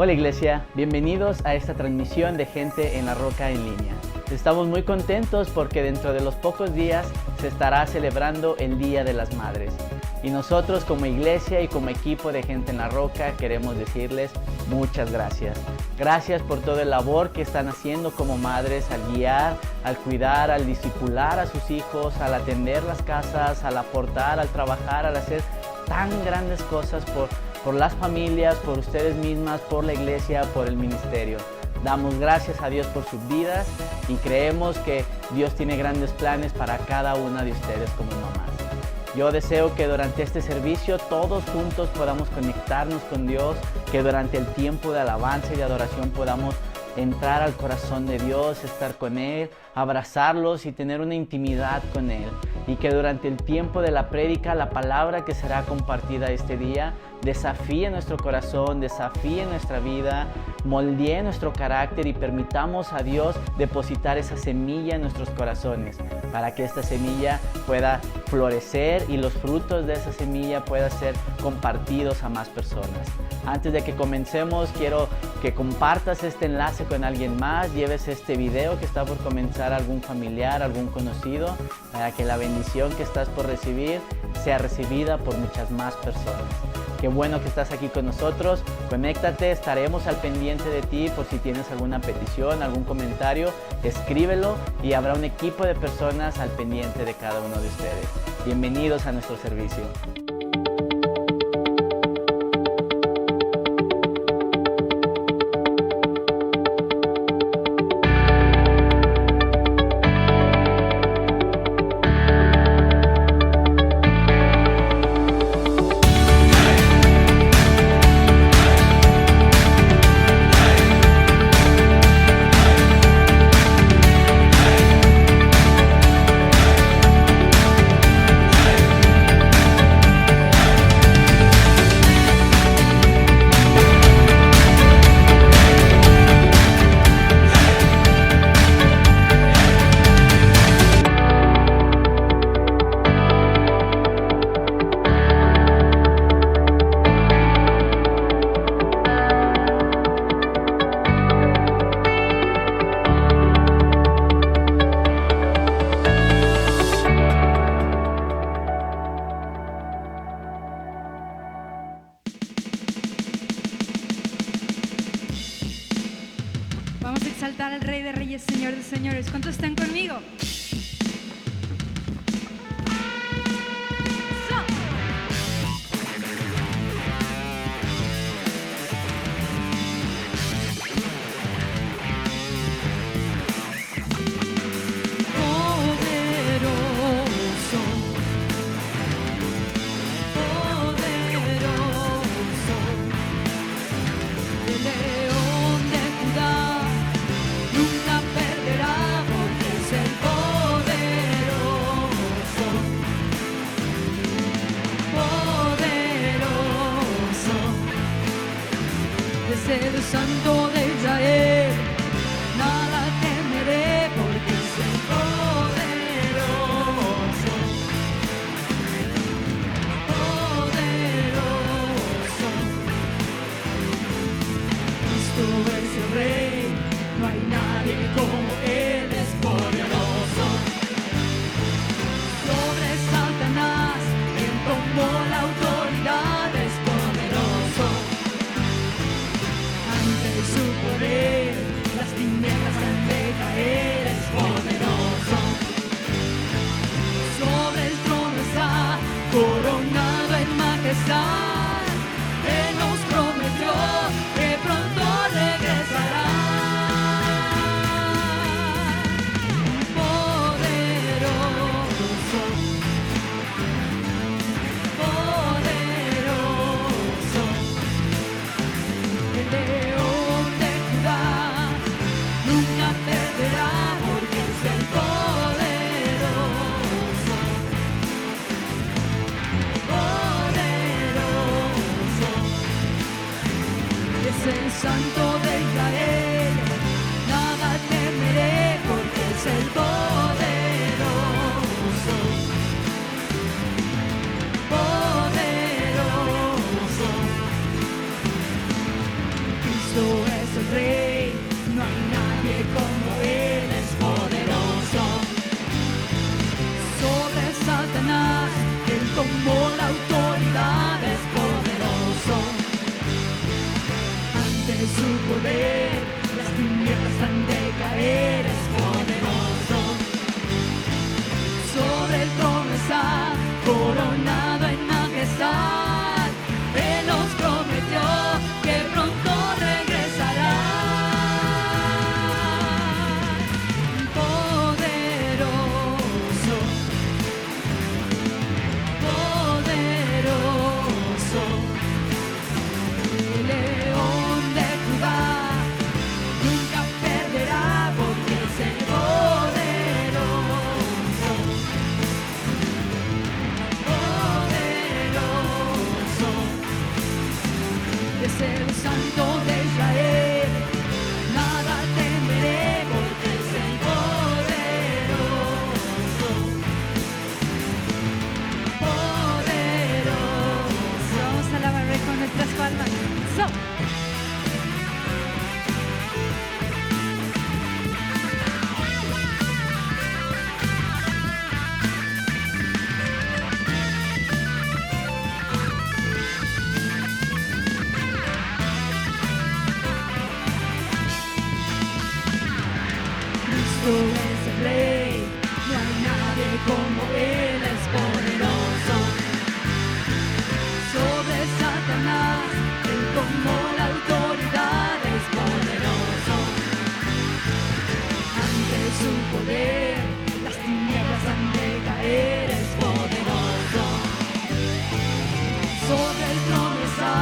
Hola Iglesia, bienvenidos a esta transmisión de Gente en la Roca en línea. Estamos muy contentos porque dentro de los pocos días se estará celebrando el Día de las Madres. Y nosotros como iglesia y como equipo de Gente en la Roca queremos decirles muchas gracias. Gracias por toda la labor que están haciendo como madres al guiar, al cuidar, al discipular a sus hijos, al atender las casas, al aportar, al trabajar, al hacer tan grandes cosas por las familias, por ustedes mismas, por la iglesia, por el ministerio. Damos gracias a Dios por sus vidas y creemos que Dios tiene grandes planes para cada una de ustedes como mamás. Yo deseo que durante este servicio todos juntos podamos conectarnos con Dios, que durante el tiempo de alabanza y de adoración podamos entrar al corazón de Dios, estar con Él, abrazarlos y tener una intimidad con Él. Y que durante el tiempo de la prédica, la palabra que será compartida este día desafíe nuestro corazón, desafíe nuestra vida, moldee nuestro carácter y permitamos a Dios depositar esa semilla en nuestros corazones para que esta semilla pueda florecer y los frutos de esa semilla puedan ser compartidos a más personas. Antes de que comencemos, quiero que compartas este enlace con alguien más, lleves este video que está por comenzar a algún familiar, algún conocido, para que la bendición que estás por recibir sea recibida por muchas más personas. Qué bueno que estás aquí con nosotros, conéctate, estaremos al pendiente de ti por si tienes alguna petición, algún comentario, escríbelo y habrá un equipo de personas al pendiente de cada uno de ustedes. Bienvenidos a nuestro servicio. Vamos a exaltar al Rey de Reyes, Señor de Señores. ¿Cuántos están conmigo? El Santo de Israel, nada temeré porque es el poderoso, poderoso. Cristo es el Rey, no hay nadie como Él, es poderoso. Sobre Satanás, quien tomó la autoridad, es poderoso. Su poder, las tinieblas han de caer, es poderoso. Sobre el trono está, coronado en majestad. Él nos prometió que pronto regresará. Poderoso, poderoso. El León de Judá nunca perderá porque es el poderoso, poderoso. coronado en majestad. Él nos prometió que pronto regresará. Poderoso, poderoso, el león de Judá nunca perderá, porque es el poderoso, poderoso, es el santo de Israel. Nada temeré, porque es el poderoso, poderoso. Vamos a alabarle con nuestras palmas. So. Cristo es el Rey, no hay nadie como Él, es poderoso. Sobre Satanás, Él tomó la autoridad, es poderoso. Ante su poder, las tinieblas han de caer, es poderoso. Sobre el trono está,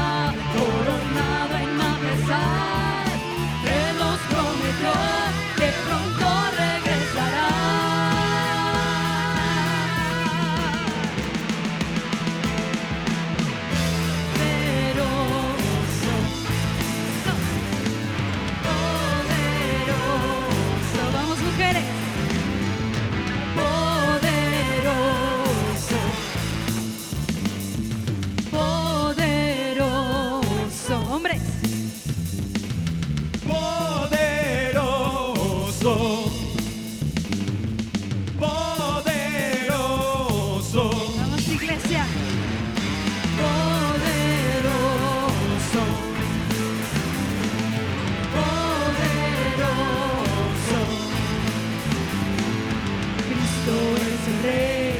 coronado en majestad. Él nos prometió que pronto regresará. Poderoso, poderoso, vamos mujeres. Poderoso, poderoso, hombres. Poderoso, poderoso, Vamos, iglesia. Poderoso, poderoso. Cristo es el Rey,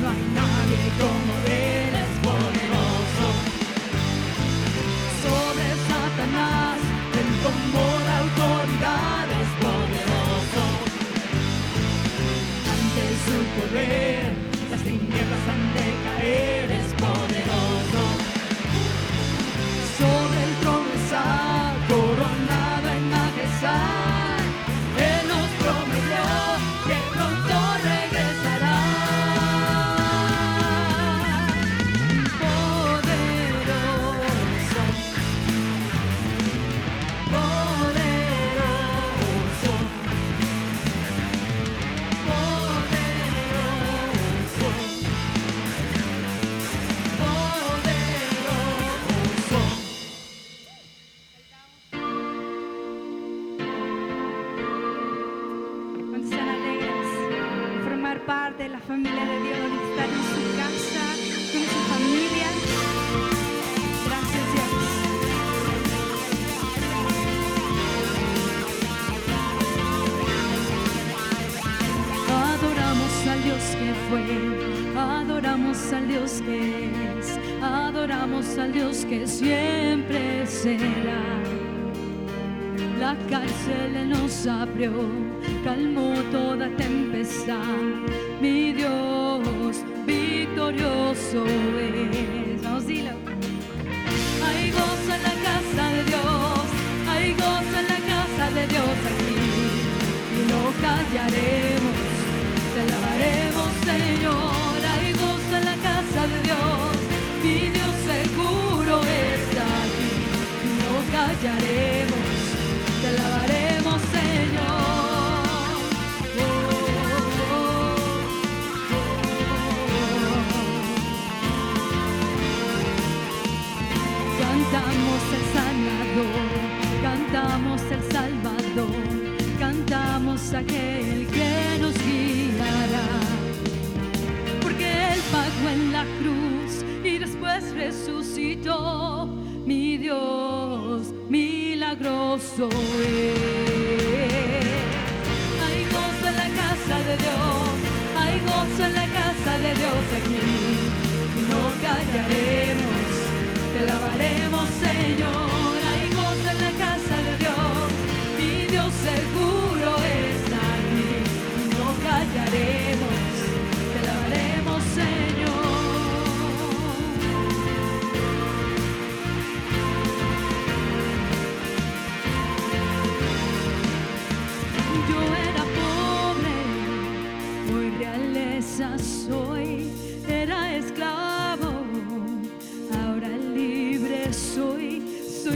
no hay nadie como Él, es poderoso. Sobre Satanás, Él tomó la autoridad, es poderoso. Ante su poder, las tinieblas han de caer, es poderoso. Sobre el trono está, coronado en majestad. Él nos prometió que pronto regresará. Poderoso, poderoso, poderoso, poderoso. ¿Cuántos están alegres de formar parte de la familia de Dios, de estar en su casa, con su familia? Gracias, Dios. Adoramos al Dios que fue, adoramos al Dios que es, adoramos al Dios que siempre será. La cárcel Él nos abrió, calmó toda tempestad. Mi Dios victorioso es. Vamos, dilo. Hay gozo en la casa de Dios, hay gozo en la casa de Dios aquí. Y no callaremos, te alabaremos, Señor. Hay gozo en la casa de Dios, mi Dios seguro está aquí. Y no callaremos, te alabaremos, Señor. Oh, oh, oh, oh. Cantamos el sanador, cantamos el salvador, cantamos aquel que nos guiará. Porque Él pagó en la cruz y después resucitó. Mi Dios milagroso es. Hay gozo en la casa de Dios, hay gozo en la casa de Dios aquí.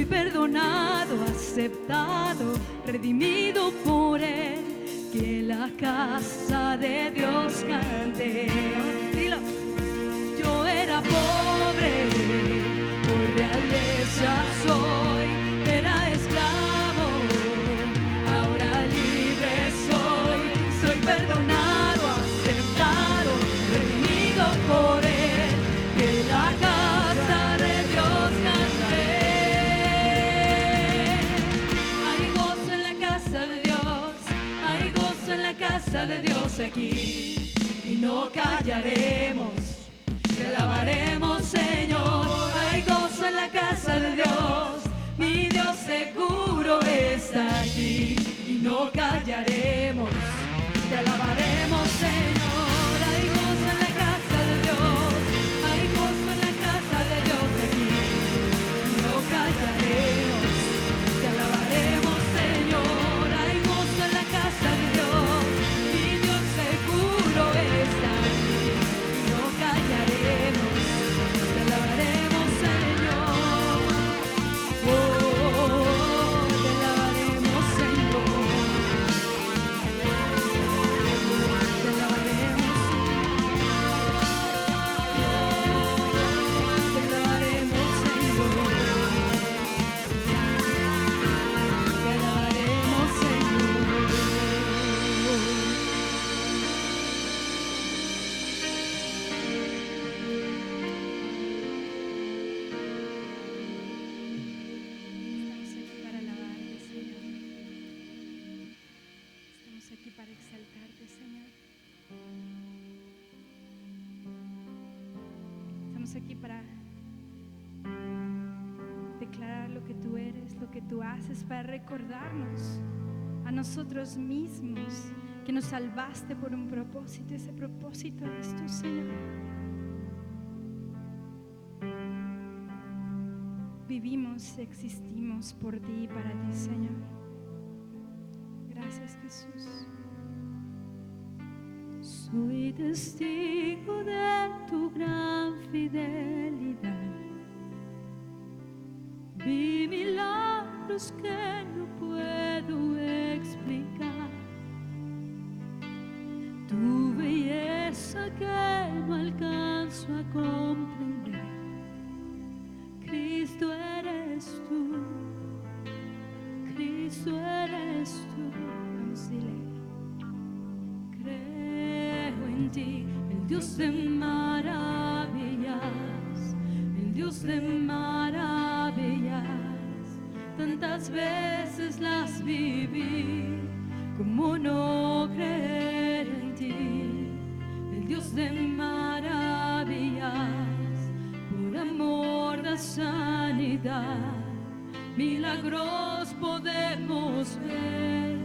Soy perdonado, aceptado, redimido por Él. Que la casa de Dios cante. Dilo. Yo era pobre, por realeza soy. Era esclavo, ahora libre soy. Soy perdonado, aceptado, redimido por Él. Que la casa de Dios cantaré. Hay gozo en la casa de Dios, hay gozo en la casa de Dios aquí. Y no callaremos, te alabaremos, Señor. Hay gozo en la casa de Dios, mi Dios seguro está aquí. Y no callaremos, te alabaremos, Señor. Hay gozo en la casa de Dios, hay gozo en la casa de Dios aquí. Y no callaremos, te alabaremos, Señor. Hay gozo en la casa de Dios, mi Dios seguro está aquí. Y no callaremos, te alabaremos, Señor. Oh, te alabaremos, Señor. Te alabaremos, te alabaremos, Señor. Te alabaremos, Señor. Estamos aquí para alabarte, Señor. Estamos aquí para exaltarte, Señor. Estamos aquí para declarar lo que tú eres, lo que tú haces, para recordarnos a nosotros mismos que nos salvaste por un propósito. Ese propósito eres tú, Señor. Vivimos, existimos por ti y para ti, Señor. Gracias, Jesús. Soy testigo de tu gran fidelidad. Vi milagros que no puedo explicar. Tu belleza que no alcanzo a comprender. Cristo eres tú, Cristo eres tú. Vamos, dile. Creo en ti, el Dios de maravillas, el Dios de maravillas. Tantas veces las viví, ¿cómo no creer en ti? El Dios de maravillas, por amor da sanidad, milagros podemos ver,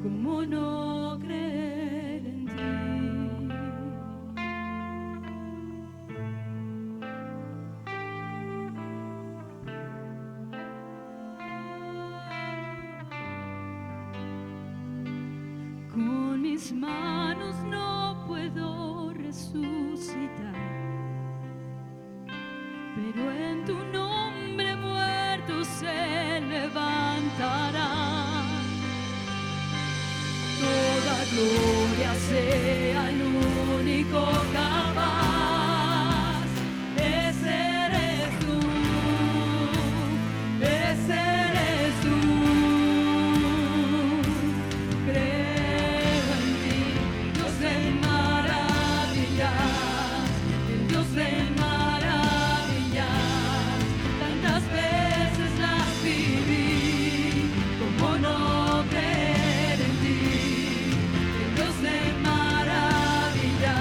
¿cómo no creer en ti? Con mis manos no puedo resucitar, pero en tu nombre muertos se levantarán. Toda gloria sea al único capaz. Ese eres tú, ese eres tú. Creo en ti, Dios de maravillas, el Dios de maravillas. Tantas veces las viví, ¿cómo no creer en ti? El Dios de maravillas,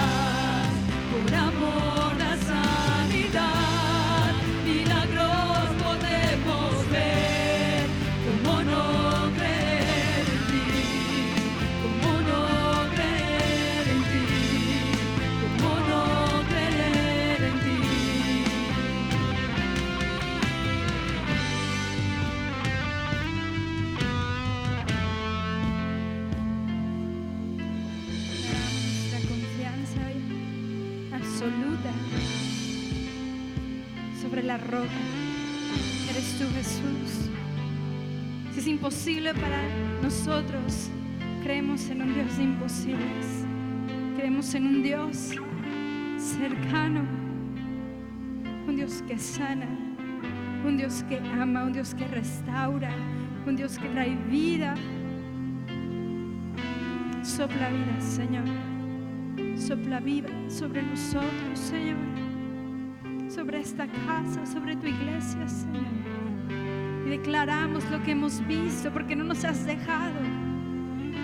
por amor da sanidad, milagros podemos ver, ¿cómo no creer en ti? ¿Cómo no creer en ti? ¿Cómo no creer en ti? Nuestra confianza absoluta sobre la roca que eres tú, Jesús. Si es imposible para nosotros, creemos en un Dios de imposibles. Creemos en un Dios cercano, un Dios que sana, un Dios que ama, un Dios que restaura, un Dios que trae vida. Sopla vida, Señor. Sopla vida sobre nosotros, Señor. Sobre esta casa, sobre tu iglesia, Señor. Y declaramos lo que hemos visto, porque no nos has dejado.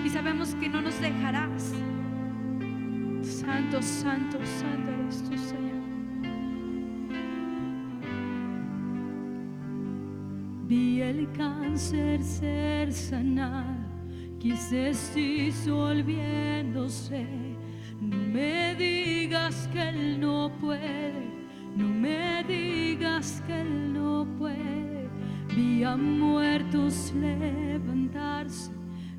Y sabemos que no nos dejarás. Santo, santo, santo eres tú, Señor. Vi el cáncer ser sanado, quizás disolviéndose. No me digas que Él no puede, no me digas que Él no puede. Vi a muertos levantarse,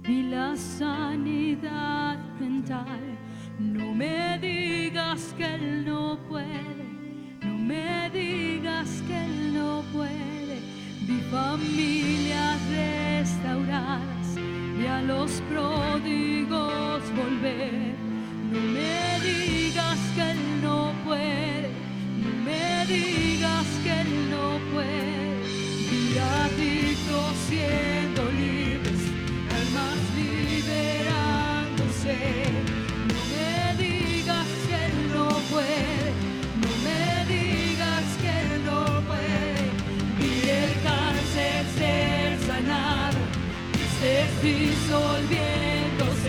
vi la sanidad mental. No me digas que Él no puede, no me digas que Él no puede. Vi familias restauradas y a los pródigos volver. No me digas que Él no puede, no me digas que Él no puede. Vi adictos siendo libres, almas liberándose. No me digas que Él no puede, no me digas que Él no puede. Vi el cáncer ser sanado, estés disolviéndose.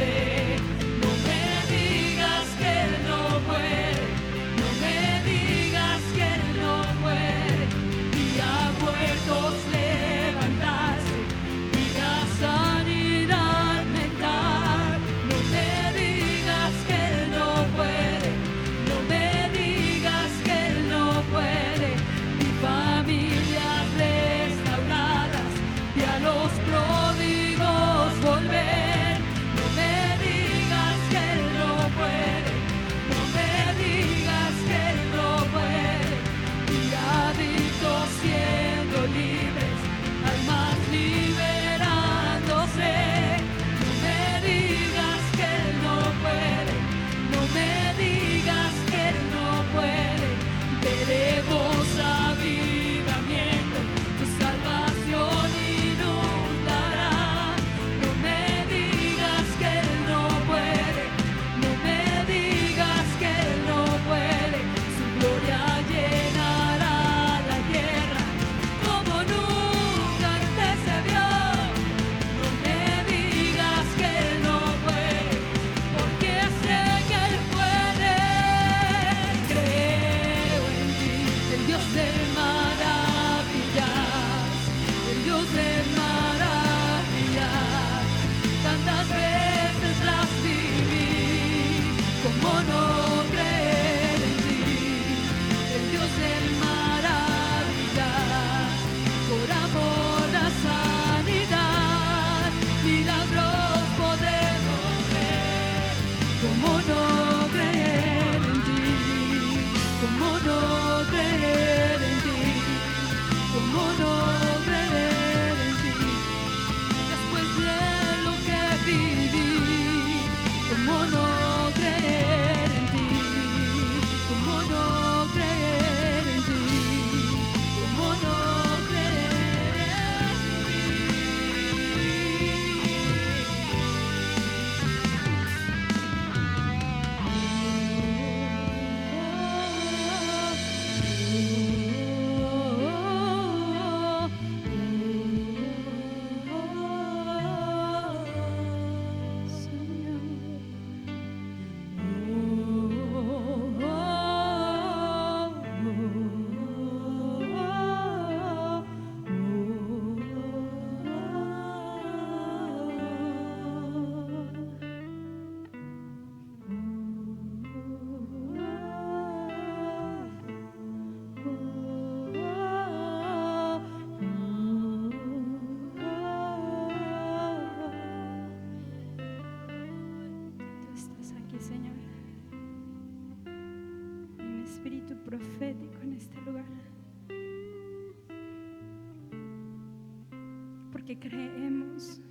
porque creemos,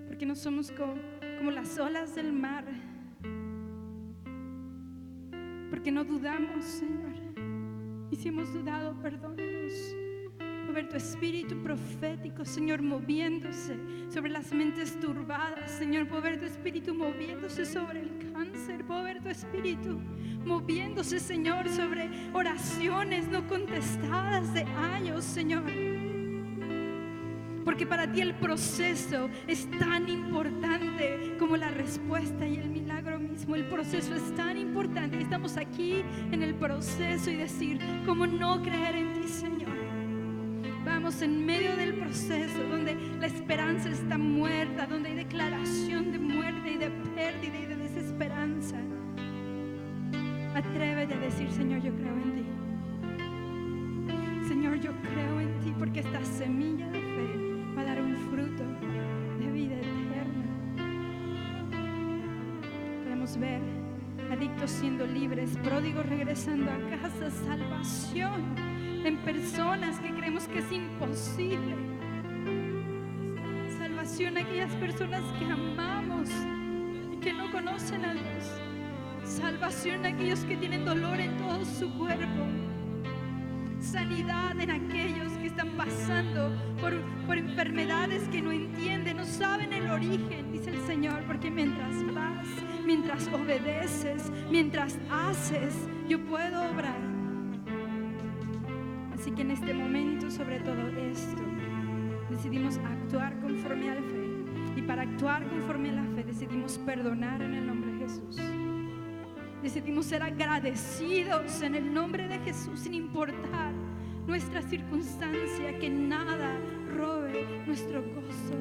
porque no somos como las olas del mar, porque no dudamos, Señor. Y si hemos dudado, perdónanos. Puedo ver tu espíritu profético, Señor, moviéndose sobre las mentes turbadas. Señor, puedo ver tu espíritu moviéndose sobre el cáncer. Puedo ver tu espíritu moviéndose, Señor, sobre oraciones no contestadas de años, Señor. Porque para ti el proceso es tan importante como la respuesta y el milagro mismo. El proceso es tan importante. Estamos aquí en el proceso y decir, ¿cómo no creer en ti, Señor? Vamos en medio del proceso donde la esperanza está muerta, donde hay declaración de muerte y de pérdida y de desesperanza. Atrévete a decir, Señor, yo creo en ti. Señor, yo creo en ti, porque esta semilla de fe va a dar un fruto de vida eterna. Podemos ver adictos siendo libres, pródigos regresando a casa, salvación en personas que creemos que es imposible, salvación a aquellas personas que amamos y que no conocen a Dios, salvación a aquellos que tienen dolor en todo su cuerpo, sanidad en aquellos que están pasando por enfermedades que no entienden, no saben el origen, dice el Señor, porque mientras vas, mientras obedeces, mientras haces, yo puedo obrar. Así que en este momento, sobre todo esto, decidimos actuar conforme a la fe, y para actuar conforme a la fe decidimos perdonar en el nombre de Jesús. Decidimos ser agradecidos en el nombre de Jesús, sin importar nuestra circunstancia, que nada robe nuestro gozo.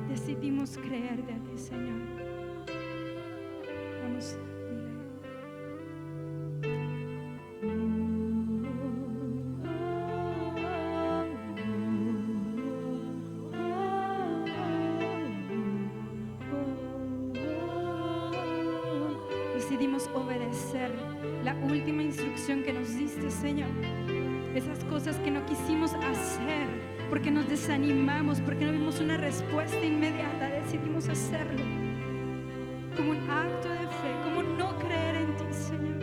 Decidimos creerte a ti, Señor. Vamos, decidimos obedecer la última instrucción que nos diste, Señor. Esas cosas que no quisimos hacer porque nos desanimamos, porque no vimos una respuesta inmediata, decidimos hacerlo como un acto de fe, como no creer en ti, Señor.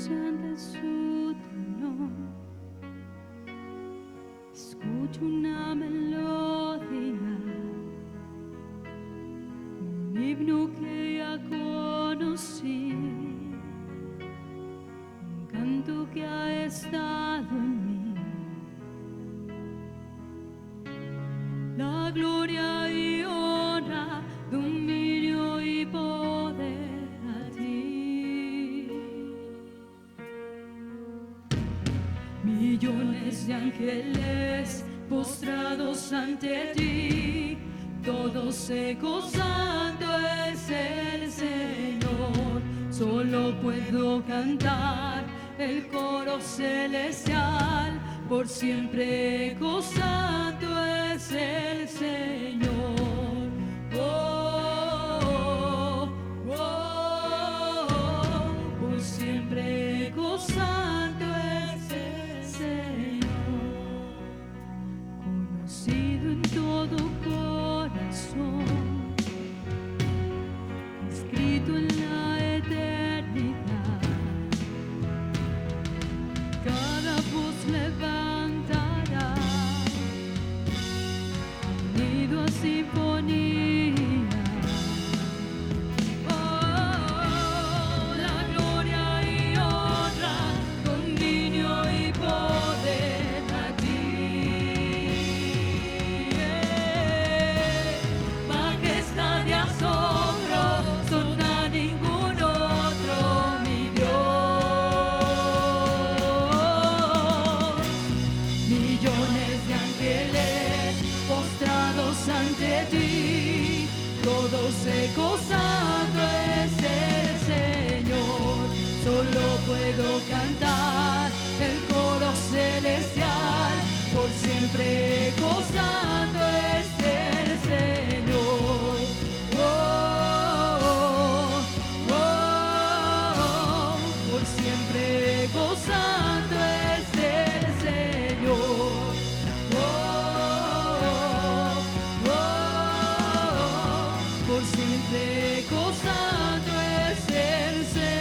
Ante su trono, escucho una melodía, un himno que ya conocí, un canto que ha estado en mí. La gloria y honra, dominio y poder a ti. Millones de ángeles postrados ante ti, todos gozando es el Señor. Solo puedo cantar el coro celestial, por siempre gozando es el Señor. Oh, oh, oh, por siempre gozando es el Señor. Conocido en todo corazón, escrito en la eternidad, cada voz levantará, unido a sinfonía. Oh, la gloria y honra, gozando es el Señor. Solo puedo cantar el coro celestial, por siempre gozando es el Señor. Oh, oh, oh, por siempre gozando es el Señor. Oh, oh, oh, por siempre gozando es el Señor.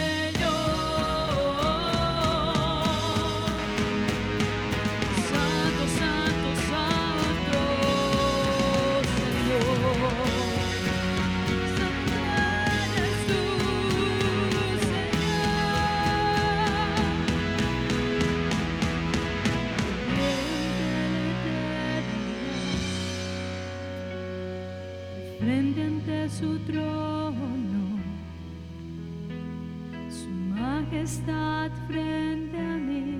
Santo, santo, santo, Señor. Santo eres tú, Señor. Frente ante su trono, su majestad frente a mí,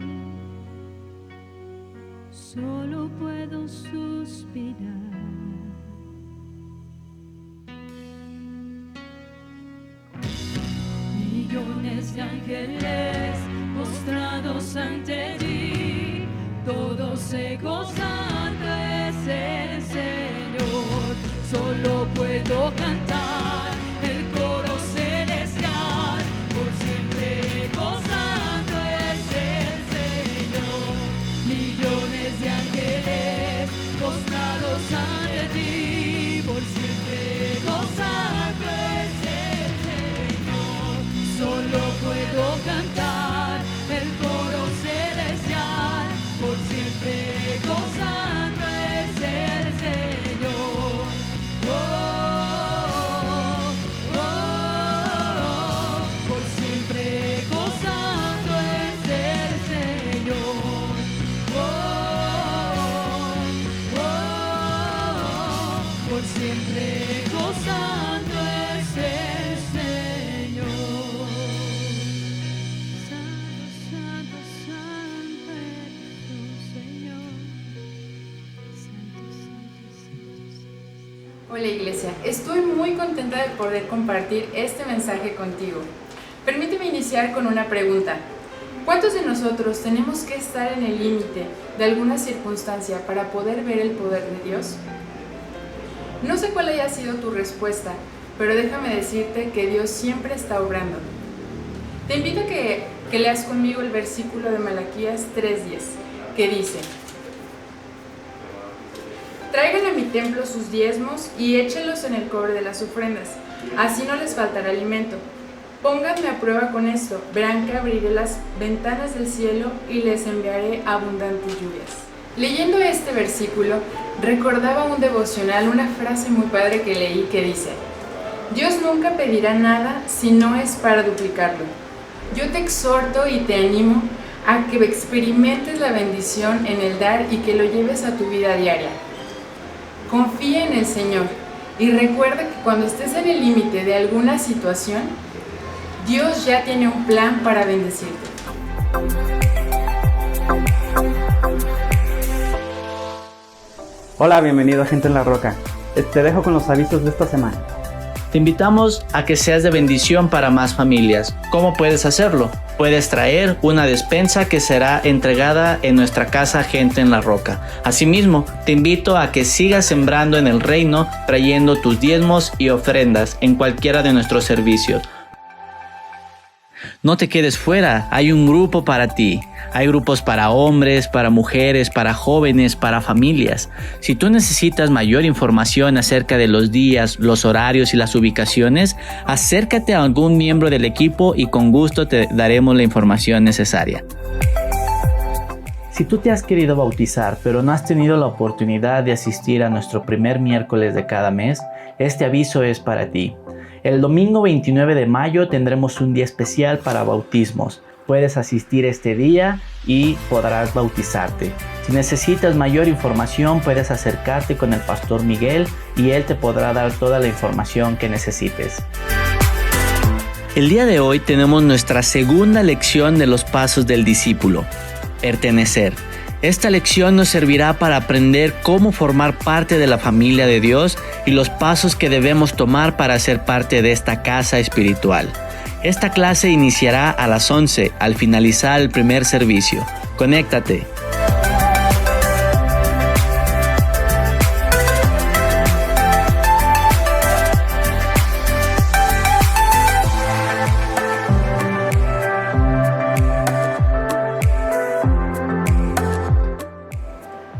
solo puedo suspirar. Millones de ángeles postrados ante ti, todos se gozando es el Señor. Solo puedo cantar el coro celestial, por siempre gozando es el Señor. Millones de ángeles postrados ante ti, por siempre gozando es el Señor. Solo puedo cantar el coro celestial, por siempre gozando es el Señor. Oh, oh, oh, por siempre gozando es el Señor. Oh, oh, oh, por siempre gozando es el Señor. Santo, santo, santo eres tú, Señor. Santo, santo, santo, santo. Hola Iglesia, estoy muy contenta de poder compartir este mensaje contigo. Permíteme iniciar con una pregunta. ¿Cuántos de nosotros tenemos que estar en el límite de alguna circunstancia para poder ver el poder de Dios? No sé cuál haya sido tu respuesta, pero déjame decirte que Dios siempre está obrando. Te invito a que leas conmigo el versículo de Malaquías 3:10, que dice: Traigan a mi templo sus diezmos y échenlos en el cobre de las ofrendas, así no les faltará alimento. Pónganme a prueba con esto, verán que abriré las ventanas del cielo y les enviaré abundantes lluvias. Leyendo este versículo, recordaba un devocional, una frase muy padre que leí que dice: Dios nunca pedirá nada si no es para duplicarlo. Yo te exhorto y te animo a que experimentes la bendición en el dar y que lo lleves a tu vida diaria. Confía en el Señor y recuerda que cuando estés en el límite de alguna situación, Dios ya tiene un plan para bendecirte. Hola, bienvenido a Gente en la Roca. Te dejo con los avisos de esta semana. Te invitamos a que seas de bendición para más familias. ¿Cómo puedes hacerlo? Puedes traer una despensa que será entregada en nuestra casa Gente en la Roca. Asimismo, te invito a que sigas sembrando en el reino, trayendo tus diezmos y ofrendas en cualquiera de nuestros servicios. No te quedes fuera, hay un grupo para ti. Hay grupos para hombres, para mujeres, para jóvenes, para familias. Si tú necesitas mayor información acerca de los días, los horarios y las ubicaciones, acércate a algún miembro del equipo y con gusto te daremos la información necesaria. Si tú te has querido bautizar, pero no has tenido la oportunidad de asistir a nuestro primer miércoles de cada mes, este aviso es para ti. El domingo 29 de mayo tendremos un día especial para bautismos. Puedes asistir este día y podrás bautizarte. Si necesitas mayor información, puedes acercarte con el pastor Miguel y él te podrá dar toda la información que necesites. El día de hoy tenemos nuestra segunda lección de los pasos del discípulo. Pertenecer. Esta lección nos servirá para aprender cómo formar parte de la familia de Dios y los pasos que debemos tomar para ser parte de esta casa espiritual. Esta clase iniciará a las 11 al finalizar el primer servicio. Conéctate.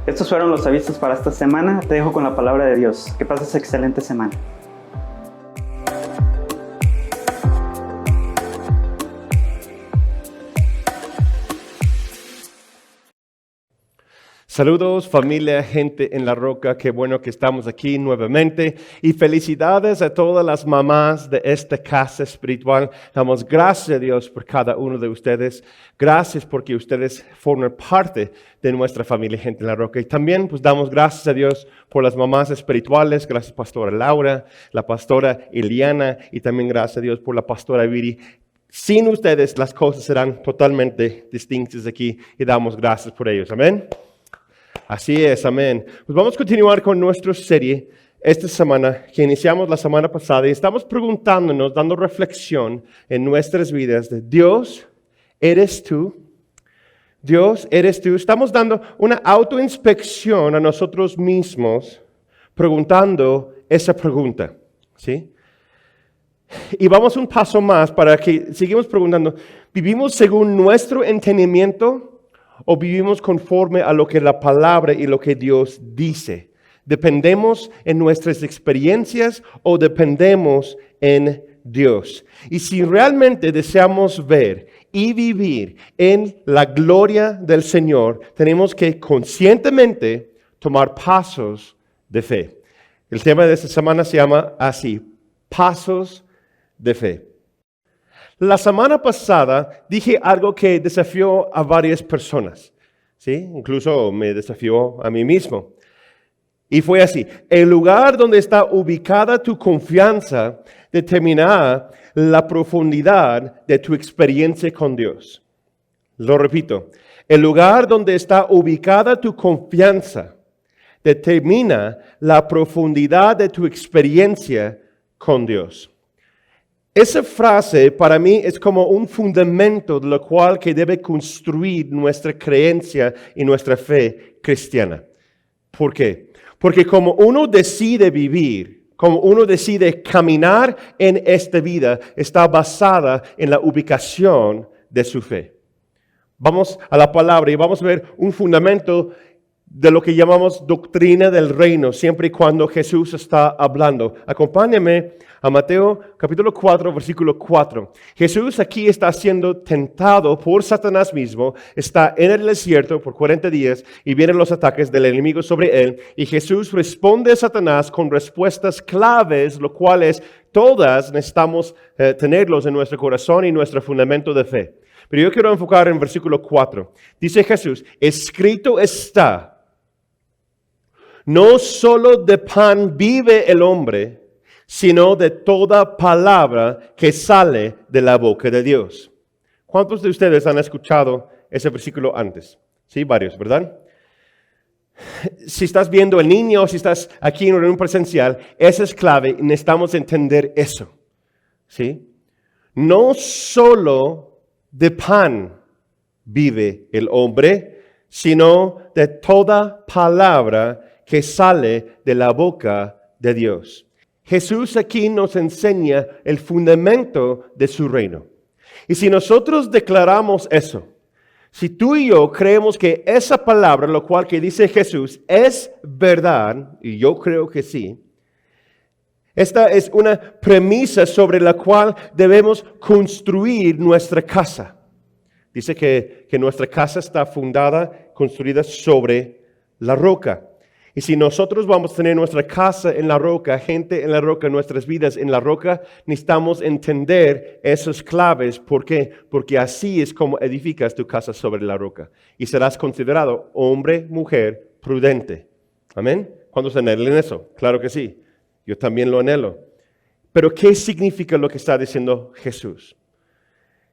Estos fueron los avisos para esta semana. Te dejo con la palabra de Dios. Que pases excelente semana. Saludos familia, gente en la roca, qué bueno que estamos aquí nuevamente y felicidades a todas las mamás de esta casa espiritual. Damos gracias a Dios por cada uno de ustedes, gracias porque ustedes forman parte de nuestra familia, gente en la roca. Y también pues damos gracias a Dios por las mamás espirituales, gracias pastora Laura, la pastora Eliana y también gracias a Dios por la pastora Viri. Sin ustedes las cosas serán totalmente distintas aquí y damos gracias por ellos, amén. Así es, amén. Pues vamos a continuar con nuestra serie esta semana que iniciamos la semana pasada y estamos preguntándonos, dando reflexión en nuestras vidas de Dios, ¿eres tú? Dios, ¿eres tú? Estamos dando una autoinspección a nosotros mismos preguntando esa pregunta, ¿sí? Y vamos un paso más para que sigamos preguntando, ¿vivimos según nuestro entendimiento? ¿O vivimos conforme a lo que la palabra y lo que Dios dice? ¿Dependemos en nuestras experiencias o dependemos en Dios? Y si realmente deseamos ver y vivir en la gloria del Señor, tenemos que conscientemente tomar pasos de fe. El tema de esta semana se llama así, pasos de fe. La semana pasada dije algo que desafió a varias personas, ¿sí? Incluso me desafió a mí mismo. Y fue así, el lugar donde está ubicada tu confianza determinará la profundidad de tu experiencia con Dios. Lo repito, el lugar donde está ubicada tu confianza determina la profundidad de tu experiencia con Dios. Esa frase para mí es como un fundamento de lo cual que debe construir nuestra creencia y nuestra fe cristiana. ¿Por qué? Porque como uno decide vivir, como uno decide caminar en esta vida, está basada en la ubicación de su fe. Vamos a la palabra y vamos a ver un fundamento de lo que llamamos doctrina del reino, siempre y cuando Jesús está hablando. Acompáñame a Mateo capítulo 4, versículo 4. Jesús aquí está siendo tentado por Satanás mismo, está en el desierto por 40 días y vienen los ataques del enemigo sobre él. Y Jesús responde a Satanás con respuestas claves, lo cual es todas necesitamos tenerlos en nuestro corazón y nuestro fundamento de fe. Pero yo quiero enfocar en versículo 4. Dice Jesús, escrito está, no solo de pan vive el hombre, sino de toda palabra que sale de la boca de Dios. ¿Cuántos de ustedes han escuchado ese versículo antes? Sí, varios, ¿verdad? Si estás viendo en línea o si estás aquí en un presencial, esa es clave y necesitamos entender eso. ¿Sí? No solo de pan vive el hombre, sino de toda palabra que sale de la boca de Dios. Jesús aquí nos enseña el fundamento de su reino. Y si nosotros declaramos eso, si tú y yo creemos que esa palabra, lo cual que dice Jesús, es verdad, y yo creo que sí, esta es una premisa sobre la cual debemos construir nuestra casa. Dice que nuestra casa está fundada, construida sobre la roca. Y si nosotros vamos a tener nuestra casa en la roca, gente en la roca, nuestras vidas en la roca, necesitamos entender esas claves. ¿Por qué? Porque así es como edificas tu casa sobre la roca. Y serás considerado hombre, mujer, prudente. ¿Amén? ¿Cuántos anhelan eso? Claro que sí. Yo también lo anhelo. Pero ¿qué significa lo que está diciendo Jesús?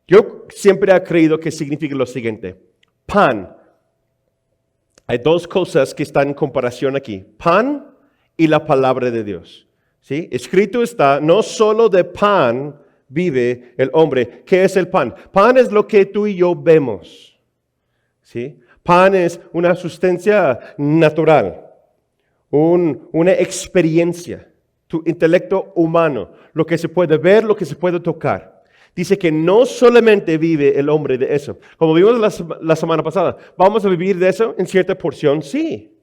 Yo siempre he creído que significa lo siguiente. Pan. Hay dos cosas que están en comparación aquí, pan y la palabra de Dios. ¿Sí? Escrito está, no solo de pan vive el hombre. ¿Qué es el pan? Pan es lo que tú y yo vemos. ¿Sí? Pan es una sustancia natural, una experiencia, tu intelecto humano, lo que se puede ver, lo que se puede tocar. Dice que no solamente vive el hombre de eso. Como vimos la semana pasada, ¿vamos a vivir de eso en cierta porción? Sí.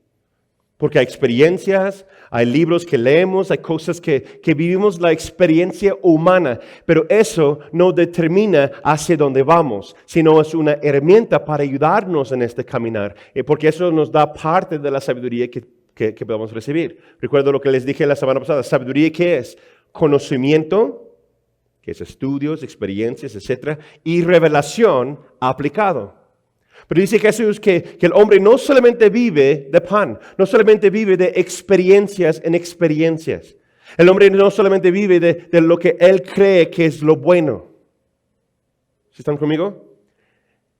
Porque hay experiencias, hay libros que leemos, hay cosas que vivimos la experiencia humana, pero eso no determina hacia dónde vamos, sino es una herramienta para ayudarnos en este caminar, porque eso nos da parte de la sabiduría que podemos recibir. Recuerdo lo que les dije la semana pasada, ¿sabiduría qué es? Conocimiento, que es estudios, experiencias, etc., y revelación aplicado. Pero dice Jesús que el hombre no solamente vive de pan, no solamente vive de experiencias en experiencias. El hombre no solamente vive de lo que él cree que es lo bueno. ¿Sí están conmigo?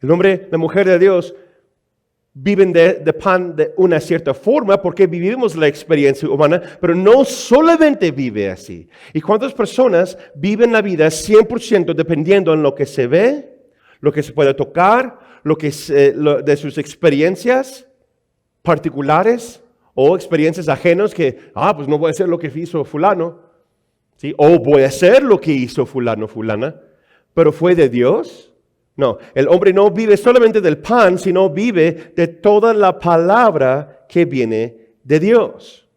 El hombre, la mujer de Dios, viven de pan de una cierta forma porque vivimos la experiencia humana, pero no solamente vive así. ¿Y cuántas personas viven la vida 100% dependiendo en lo que se ve, lo que se puede tocar, de sus experiencias particulares o experiencias ajenas que, pues no voy a hacer lo que hizo fulano, ¿sí? O voy a hacer lo que hizo fulano, fulana, pero ¿fue de Dios? No, el hombre no vive solamente del pan, sino vive de toda la palabra que viene de Dios,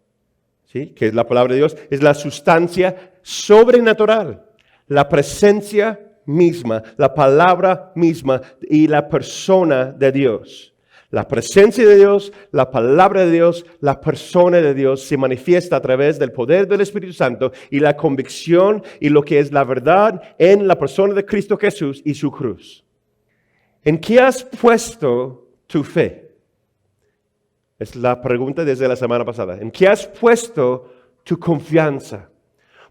¿sí? Que es la palabra de Dios, es la sustancia sobrenatural, la presencia misma, la palabra misma y la persona de Dios. La presencia de Dios, la palabra de Dios, la persona de Dios se manifiesta a través del poder del Espíritu Santo y la convicción y lo que es la verdad en la persona de Cristo Jesús y su cruz. ¿En qué has puesto tu fe? Es la pregunta desde la semana pasada. ¿En qué has puesto tu confianza?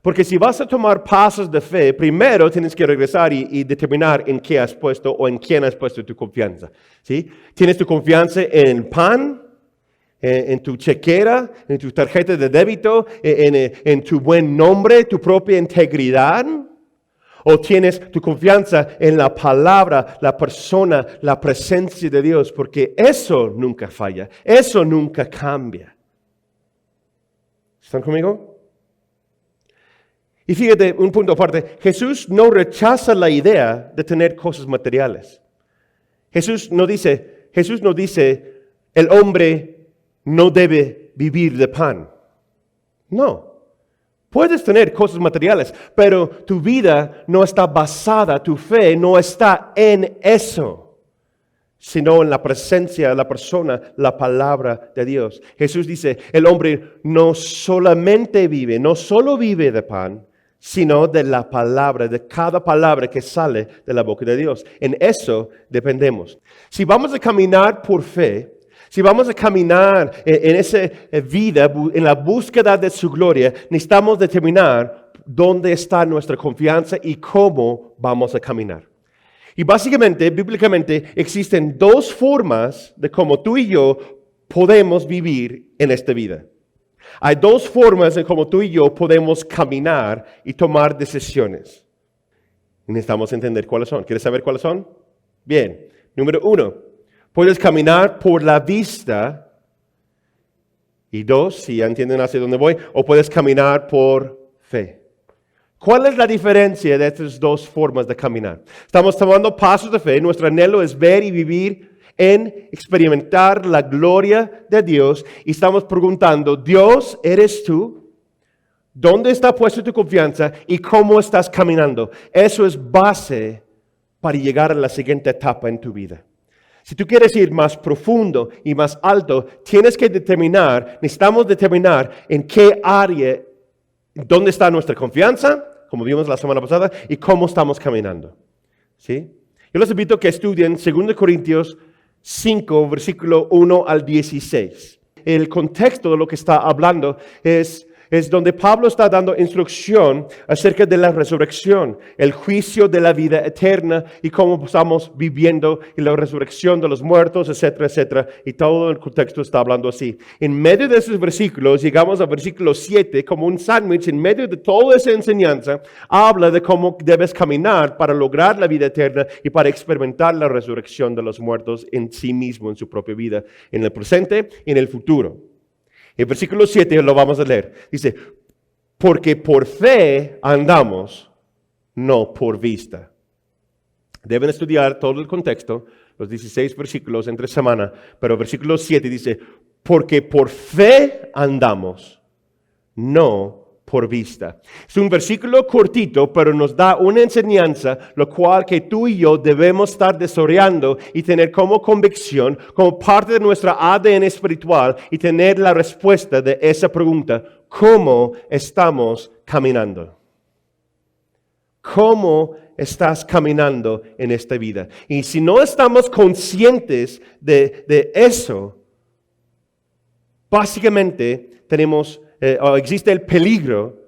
Porque si vas a tomar pasos de fe, primero tienes que regresar y determinar en qué has puesto o en quién has puesto tu confianza. ¿Sí? ¿Tienes tu confianza en el pan, en tu chequera, en tu tarjeta de débito, en tu buen nombre, tu propia integridad? ¿O tienes tu confianza en la palabra, la persona, la presencia de Dios? Porque eso nunca falla, eso nunca cambia. ¿Están conmigo? Y fíjate, un punto aparte, Jesús no rechaza la idea de tener cosas materiales. Jesús no dice, el hombre no debe vivir de pan. No, puedes tener cosas materiales, pero tu vida no está basada, tu fe no está en eso, sino en la presencia, la persona, la palabra de Dios. Jesús dice, el hombre no solo vive de pan, sino de la palabra, de cada palabra que sale de la boca de Dios. En eso dependemos. Si vamos a caminar por fe, si vamos a caminar en esa vida, en la búsqueda de su gloria, necesitamos determinar dónde está nuestra confianza y cómo vamos a caminar. Y básicamente, bíblicamente, existen dos formas de cómo tú y yo podemos vivir en esta vida. Hay dos formas en cómo tú y yo podemos caminar y tomar decisiones. Necesitamos entender cuáles son. ¿Quieres saber cuáles son? Bien. Número 1, puedes caminar por la vista. Y 2, si ya entienden hacia dónde voy, o puedes caminar por fe. ¿Cuál es la diferencia de estas dos formas de caminar? Estamos tomando pasos de fe. Nuestro anhelo es ver y vivir en experimentar la gloria de Dios y estamos preguntando, Dios, ¿eres tú? ¿Dónde está puesta tu confianza y cómo estás caminando? Eso es base para llegar a la siguiente etapa en tu vida. Si tú quieres ir más profundo y más alto, necesitamos determinar en qué área, dónde está nuestra confianza, como vimos la semana pasada, y cómo estamos caminando. ¿Sí? Yo les invito a que estudien 2 Corintios 5, versículo 1 al 16. El contexto de lo que está hablando es es donde Pablo está dando instrucción acerca de la resurrección, el juicio de la vida eterna y cómo estamos viviendo y la resurrección de los muertos, etcétera, etcétera. Y todo el contexto está hablando así. En medio de esos versículos, llegamos al versículo 7, como un sándwich, en medio de toda esa enseñanza, habla de cómo debes caminar para lograr la vida eterna y para experimentar la resurrección de los muertos en sí mismo, en su propia vida, en el presente y en el futuro. El versículo 7 lo vamos a leer. Dice, porque por fe andamos, no por vista. Deben estudiar todo el contexto, los 16 versículos entre semana, pero el versículo 7 dice, porque por fe andamos, no por vista. Es un versículo cortito, pero nos da una enseñanza, lo cual que tú y yo debemos estar desarrollando y tener como convicción, como parte de nuestra ADN espiritual y tener la respuesta de esa pregunta, ¿cómo estamos caminando? ¿Cómo estás caminando en esta vida? Y si no estamos conscientes de eso, básicamente existe el peligro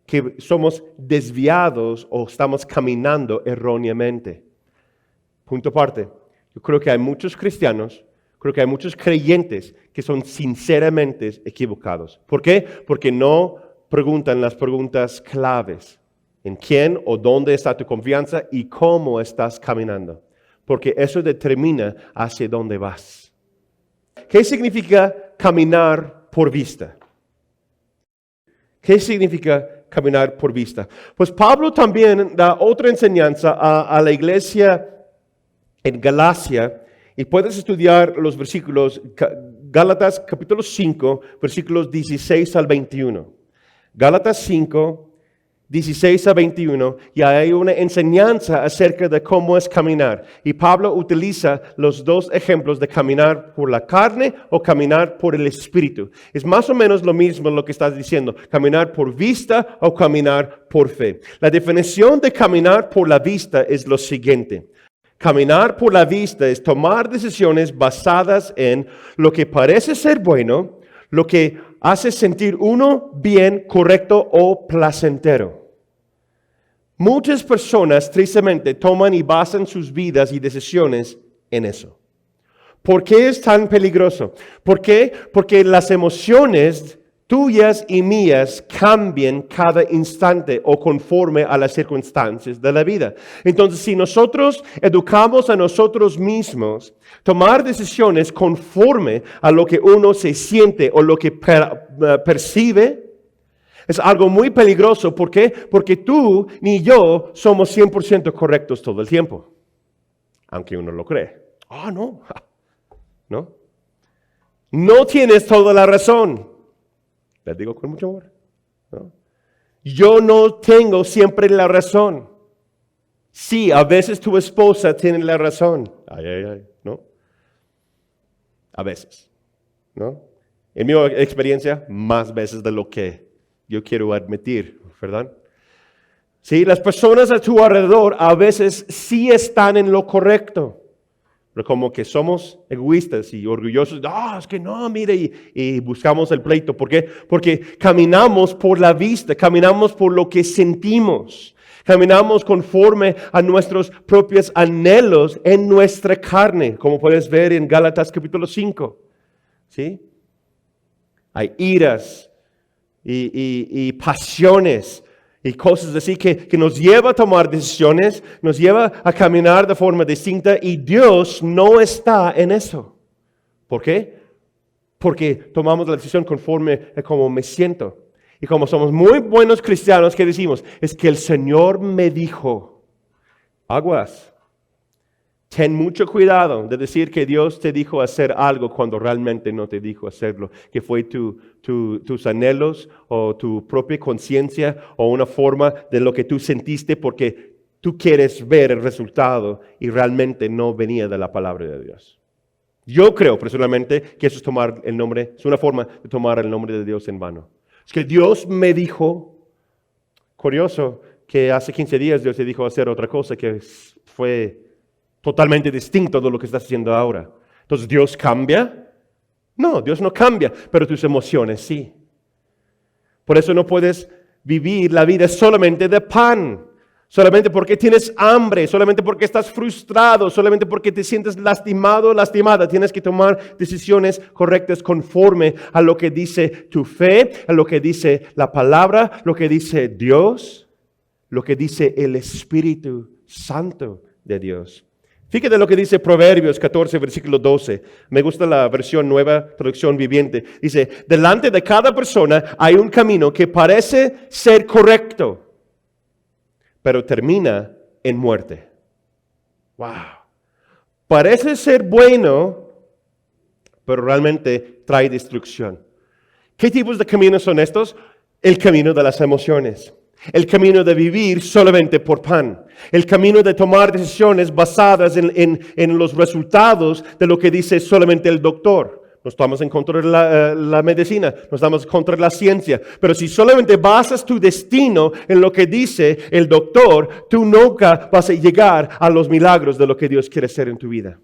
que somos desviados o estamos caminando erróneamente. Punto aparte. Yo creo que hay muchos cristianos, creo que hay muchos creyentes que son sinceramente equivocados. ¿Por qué? Porque no preguntan las preguntas claves. ¿En quién o dónde está tu confianza y cómo estás caminando? Porque eso determina hacia dónde vas. ¿Qué significa caminar por vista? ¿Qué significa caminar por vista? Pues Pablo también da otra enseñanza a la iglesia en Galacia, y puedes estudiar los versículos, Gálatas capítulo 5, versículos 16 al 21. Gálatas 5, 16 a 21, y hay una enseñanza acerca de cómo es caminar. Y Pablo utiliza los dos ejemplos de caminar por la carne o caminar por el espíritu. Es más o menos lo mismo lo que estás diciendo, caminar por vista o caminar por fe. La definición de caminar por la vista es lo siguiente. Caminar por la vista es tomar decisiones basadas en lo que parece ser bueno, lo que hace sentir uno bien, correcto o placentero. Muchas personas tristemente toman y basan sus vidas y decisiones en eso. ¿Por qué es tan peligroso? ¿Por qué? Porque las emociones tuyas y mías cambian cada instante o conforme a las circunstancias de la vida. Entonces, si nosotros educamos a nosotros mismos, tomar decisiones conforme a lo que uno se siente o lo que percibe, es algo muy peligroso. ¿Por qué? Porque tú ni yo somos 100% correctos todo el tiempo. Aunque uno lo cree. No. ¿No? No tienes toda la razón. Les digo con mucho amor. ¿No? Yo no tengo siempre la razón. Sí, a veces tu esposa tiene la razón. ¿No? A veces. ¿No? En mi experiencia, más veces de lo que yo quiero admitir, ¿verdad? Sí, las personas a tu alrededor a veces sí están en lo correcto, pero como que somos egoístas y orgullosos. Es que no, mire, y buscamos el pleito. ¿Por qué? Porque caminamos por la vista, caminamos por lo que sentimos, caminamos conforme a nuestros propios anhelos en nuestra carne, como puedes ver en Gálatas capítulo 5. ¿Sí? Hay iras y pasiones y cosas así que nos lleva a tomar decisiones, nos lleva a caminar de forma distinta, y Dios no está en eso. ¿Por qué? Porque tomamos la decisión conforme a cómo me siento. Y como somos muy buenos cristianos, ¿qué decimos? Es que el Señor me dijo. Aguas. Ten mucho cuidado de decir que Dios te dijo hacer algo cuando realmente no te dijo hacerlo, que fue tus anhelos o tu propia conciencia o una forma de lo que tú sentiste porque tú quieres ver el resultado y realmente no venía de la palabra de Dios. Yo creo personalmente que eso es una forma de tomar el nombre de Dios en vano. Es que Dios me dijo, curioso que hace 15 días Dios te dijo hacer otra cosa que fue totalmente distinto de lo que estás haciendo ahora. Entonces, ¿Dios cambia? No, Dios no cambia, pero tus emociones sí. Por eso no puedes vivir la vida solamente de pan, solamente porque tienes hambre, solamente porque estás frustrado, solamente porque te sientes lastimado o lastimada. Tienes que tomar decisiones correctas conforme a lo que dice tu fe, a lo que dice la palabra, lo que dice Dios, lo que dice el Espíritu Santo de Dios. Fíjate lo que dice Proverbios 14, versículo 12. Me gusta la versión nueva, traducción viviente. Dice, delante de cada persona hay un camino que parece ser correcto, pero termina en muerte. Wow. Parece ser bueno, pero realmente trae destrucción. ¿Qué tipos de caminos son estos? El camino de las emociones. El camino de vivir solamente por pan. El camino de tomar decisiones basadas en los resultados de lo que dice solamente el doctor. No estamos en contra de la medicina, no estamos en contra de la ciencia. Pero si solamente basas tu destino en lo que dice el doctor, tú nunca vas a llegar a los milagros de lo que Dios quiere hacer en tu vida.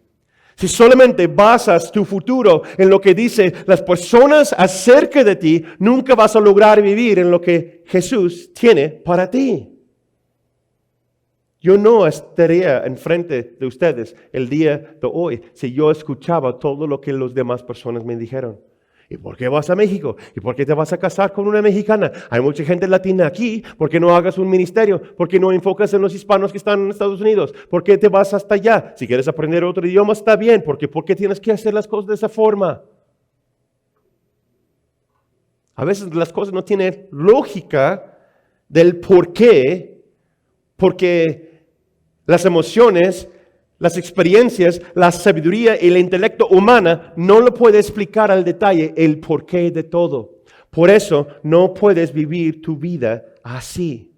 Si solamente basas tu futuro en lo que dicen las personas acerca de ti, nunca vas a lograr vivir en lo que Jesús tiene para ti. Yo no estaría enfrente de ustedes el día de hoy si yo escuchaba todo lo que las demás personas me dijeron. ¿Y por qué vas a México? ¿Y por qué te vas a casar con una mexicana? Hay mucha gente latina aquí. ¿Por qué no hagas un ministerio? ¿Por qué no enfocas en los hispanos que están en Estados Unidos? ¿Por qué te vas hasta allá? Si quieres aprender otro idioma está bien. ¿Por qué tienes que hacer las cosas de esa forma? A veces las cosas no tienen lógica del por qué, porque las emociones, las experiencias, la sabiduría y el intelecto humana no lo puede explicar al detalle el porqué de todo. Por eso no puedes vivir tu vida así.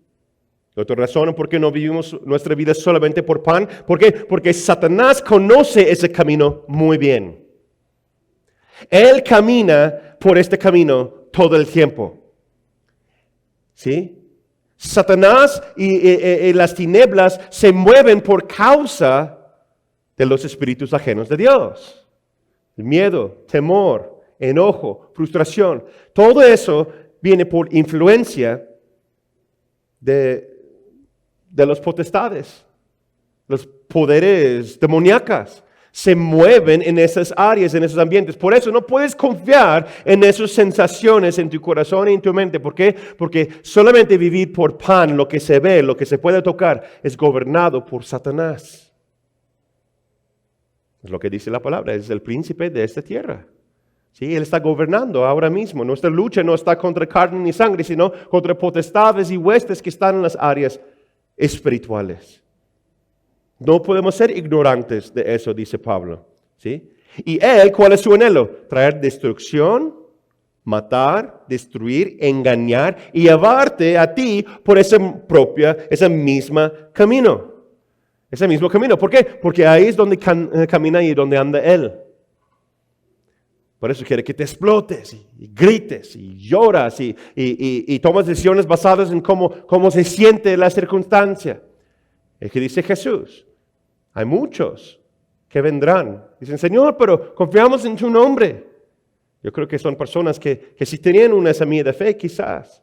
Otra razón por qué no vivimos nuestra vida solamente por pan. ¿Por qué? Porque Satanás conoce ese camino muy bien. Él camina por este camino todo el tiempo. ¿Sí? Satanás y las tinieblas se mueven por causa de los espíritus ajenos de Dios. El miedo, temor, enojo, frustración. Todo eso viene por influencia de los potestades, los poderes demoníacos. Se mueven en esas áreas, en esos ambientes. Por eso no puedes confiar en esas sensaciones en tu corazón y en tu mente. ¿Por qué? Porque solamente vivir por pan, lo que se ve, lo que se puede tocar, es gobernado por Satanás. Es lo que dice la palabra, es el príncipe de esta tierra. Sí, él está gobernando ahora mismo. Nuestra lucha no está contra carne ni sangre, sino contra potestades y huestes que están en las áreas espirituales. No podemos ser ignorantes de eso, dice Pablo. ¿Sí? Y él, ¿cuál es su anhelo? Traer destrucción, matar, destruir, engañar y llevarte a ti por ese mismo camino. Ese mismo camino. ¿Por qué? Porque ahí es donde camina y donde anda Él. Por eso quiere que te explotes y grites y lloras y tomas decisiones basadas en cómo se siente la circunstancia. Es que dice Jesús, hay muchos que vendrán. Dicen, Señor, pero confiamos en tu nombre. Yo creo que son personas que sí tenían una semilla de fe, quizás.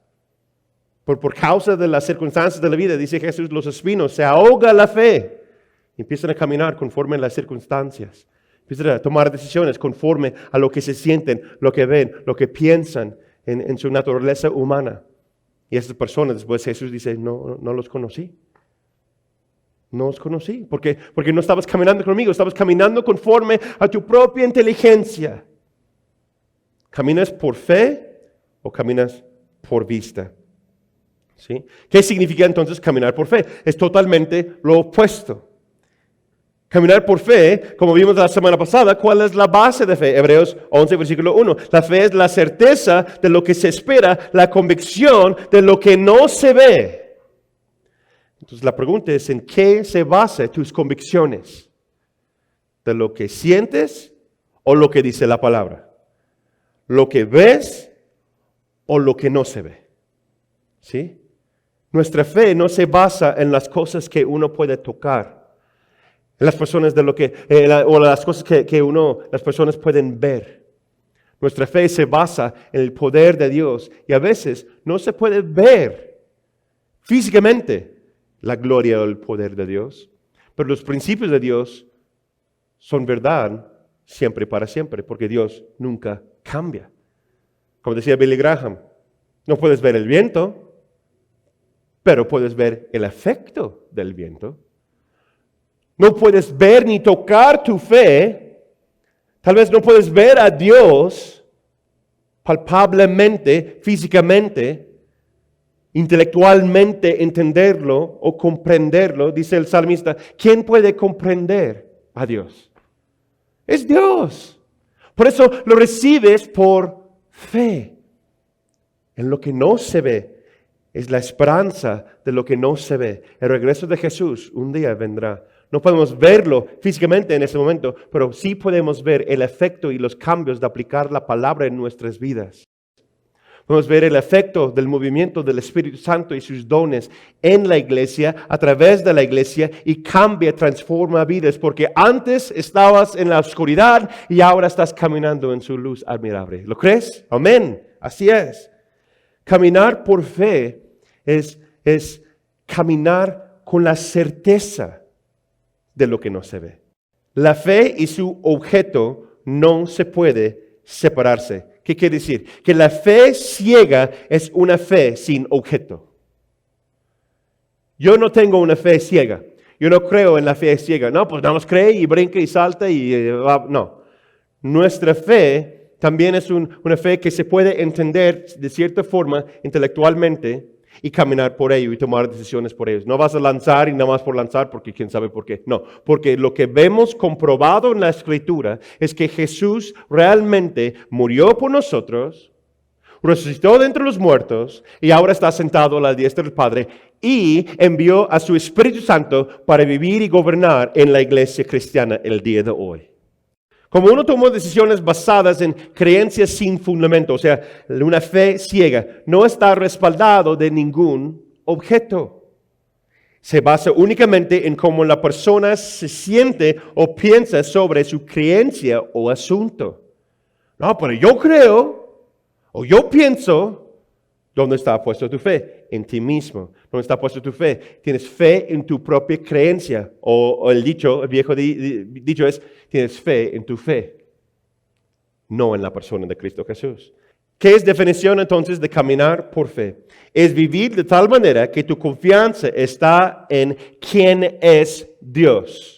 Por causa de las circunstancias de la vida, dice Jesús, los espinos, se ahoga la fe. Y empiezan a caminar conforme a las circunstancias. Empiezan a tomar decisiones conforme a lo que se sienten, lo que ven, lo que piensan en su naturaleza humana. Y esas personas, después Jesús dice, no los conocí. No os conocí. Porque no estabas caminando conmigo, estabas caminando conforme a tu propia inteligencia. ¿Caminas por fe o caminas por vista? ¿Sí? ¿Qué significa entonces caminar por fe? Es totalmente lo opuesto. Caminar por fe, como vimos la semana pasada, ¿cuál es la base de fe? Hebreos 11, versículo 1. La fe es la certeza de lo que se espera, la convicción de lo que no se ve. Entonces la pregunta es, ¿en qué se basan tus convicciones? ¿De lo que sientes o lo que dice la palabra? ¿Lo que ves o lo que no se ve? ¿Sí? Nuestra fe no se basa en las cosas que uno puede tocar. En las personas o las cosas que las personas pueden ver. Nuestra fe se basa en el poder de Dios y a veces no se puede ver físicamente la gloria o el poder de Dios. Pero los principios de Dios son verdad siempre y para siempre, porque Dios nunca cambia. Como decía Billy Graham, no puedes ver el viento, pero puedes ver el efecto del viento. No puedes ver ni tocar tu fe. Tal vez no puedes ver a Dios palpablemente, físicamente, intelectualmente entenderlo o comprenderlo. Dice el salmista, ¿quién puede comprender a Dios? Es Dios. Por eso lo recibes por fe. En lo que no se ve es la esperanza de lo que no se ve. El regreso de Jesús un día vendrá. No podemos verlo físicamente en ese momento, pero sí podemos ver el efecto y los cambios de aplicar la palabra en nuestras vidas. Podemos ver el efecto del movimiento del Espíritu Santo y sus dones en la iglesia, a través de la iglesia, y cambia, transforma vidas, porque antes estabas en la oscuridad y ahora estás caminando en su luz admirable. ¿Lo crees? Amén. Así es. Caminar por fe es caminar con la certeza de lo que no se ve. La fe y su objeto no se puede separarse. ¿Qué quiere decir? Que la fe ciega es una fe sin objeto. Yo no tengo una fe ciega. Yo no creo en la fe ciega. No, pues nada más cree y brinca y salta y no. Nuestra fe también es una fe que se puede entender de cierta forma intelectualmente y caminar por ello y tomar decisiones por ellos. No vas a lanzar y nada más por lanzar porque quién sabe por qué. No, porque lo que vemos comprobado en la Escritura es que Jesús realmente murió por nosotros, resucitó de entre los muertos y ahora está sentado a la diestra del Padre y envió a su Espíritu Santo para vivir y gobernar en la iglesia cristiana el día de hoy. Como uno tomó decisiones basadas en creencias sin fundamento, o sea, una fe ciega, no está respaldado de ningún objeto. Se basa únicamente en cómo la persona se siente o piensa sobre su creencia o asunto. No, pero yo creo o yo pienso. ¿Dónde está puesta tu fe? En ti mismo. ¿Dónde está puesta tu fe? Tienes fe en tu propia creencia. O el viejo dicho es, tienes fe en tu fe, no en la persona de Cristo Jesús. ¿Qué es definición entonces de caminar por fe? Es vivir de tal manera que tu confianza está en quién es Dios.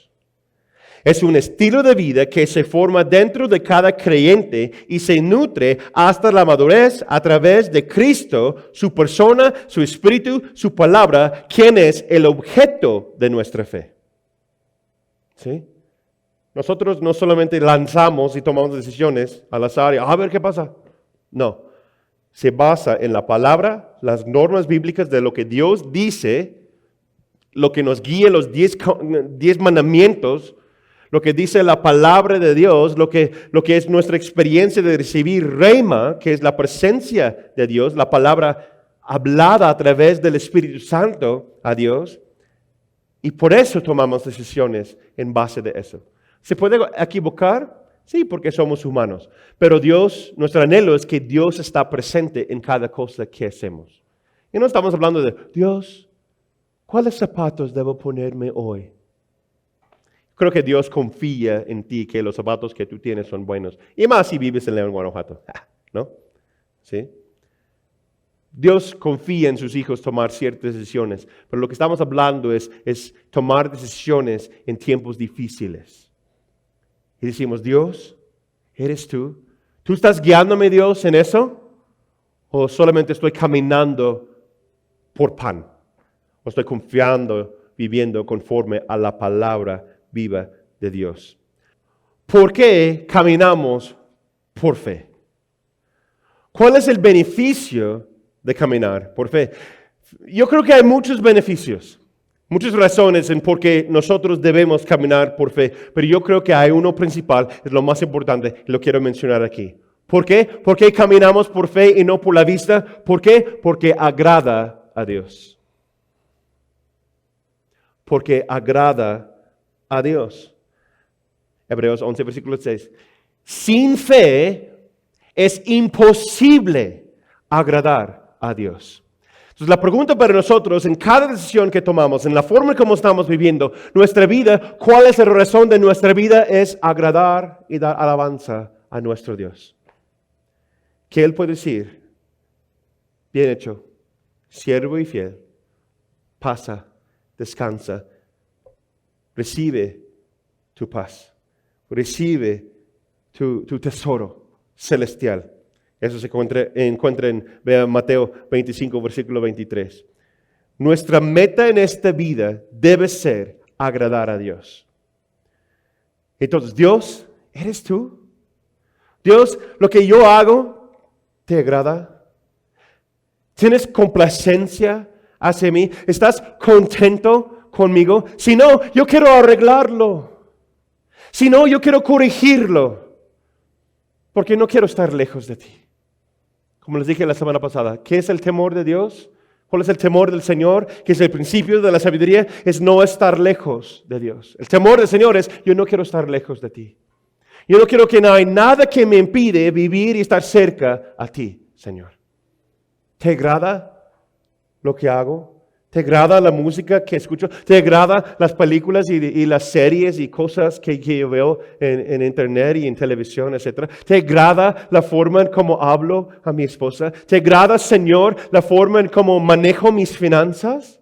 Es un estilo de vida que se forma dentro de cada creyente y se nutre hasta la madurez a través de Cristo, su persona, su espíritu, su palabra, quien es el objeto de nuestra fe. ¿Sí? Nosotros no solamente lanzamos y tomamos decisiones al azar y a ver qué pasa. No, se basa en la palabra, las normas bíblicas de lo que Dios dice, lo que nos guía los 10 mandamientos, lo que dice la palabra de Dios, lo que es nuestra experiencia de recibir Rhema, que es la presencia de Dios, la palabra hablada a través del Espíritu Santo a Dios. Y por eso tomamos decisiones en base de eso. ¿Se puede equivocar? Sí, porque somos humanos. Pero Dios, nuestro anhelo es que Dios está presente en cada cosa que hacemos. Y no estamos hablando de, Dios, ¿cuáles zapatos debo ponerme hoy? Creo que Dios confía en ti que los zapatos que tú tienes son buenos. Y más si vives en León, Guanajuato. ¿No? ¿Sí? Dios confía en sus hijos tomar ciertas decisiones. Pero lo que estamos hablando es tomar decisiones en tiempos difíciles. Y decimos, Dios, ¿eres tú? ¿Tú estás guiándome, Dios, en eso? ¿O solamente estoy caminando por pan? ¿O estoy confiando, viviendo conforme a la palabra viva de Dios? ¿Por qué caminamos por fe? ¿Cuál es el beneficio de caminar por fe? Yo creo que hay muchos beneficios, muchas razones en por qué nosotros debemos caminar por fe, pero yo creo que hay uno principal, es lo más importante, y lo quiero mencionar aquí. ¿Por qué? ¿Por qué caminamos por fe y no por la vista? ¿Por qué? Porque agrada a Dios. Porque agrada a Dios. Hebreos 11, versículo 6. Sin fe Es imposible agradar a Dios. Entonces la pregunta para nosotros en cada decisión que tomamos, en la forma como estamos viviendo nuestra vida, ¿cuál es la razón de nuestra vida? Es agradar y dar alabanza a nuestro Dios. Que Él puede decir, bien hecho, siervo y fiel, pasa, descansa, recibe tu paz, recibe tu tesoro celestial. Eso se encuentra en Mateo 25, versículo 23. Nuestra meta en esta vida debe ser agradar a Dios. Entonces, Dios, ¿eres tú? Dios, lo que yo hago, ¿te agrada? ¿Tienes complacencia hacia mí? ¿Estás contento conmigo? Si no, yo quiero arreglarlo. Si no, yo quiero corregirlo. Porque no quiero estar lejos de ti. Como les dije la semana pasada, ¿qué es el temor de Dios? ¿Cuál es el temor del Señor? Que es el principio de la sabiduría, es no estar lejos de Dios. El temor del Señor es, yo no quiero estar lejos de ti. Yo no quiero que no hay nada que me impide vivir y estar cerca a ti, Señor. ¿Te agrada lo que hago? ¿Te agrada la música que escucho? ¿Te agrada las películas y las series y cosas que yo veo en internet y en televisión, etcétera? ¿Te agrada la forma en cómo hablo a mi esposa? ¿Te agrada, Señor, la forma en cómo manejo mis finanzas?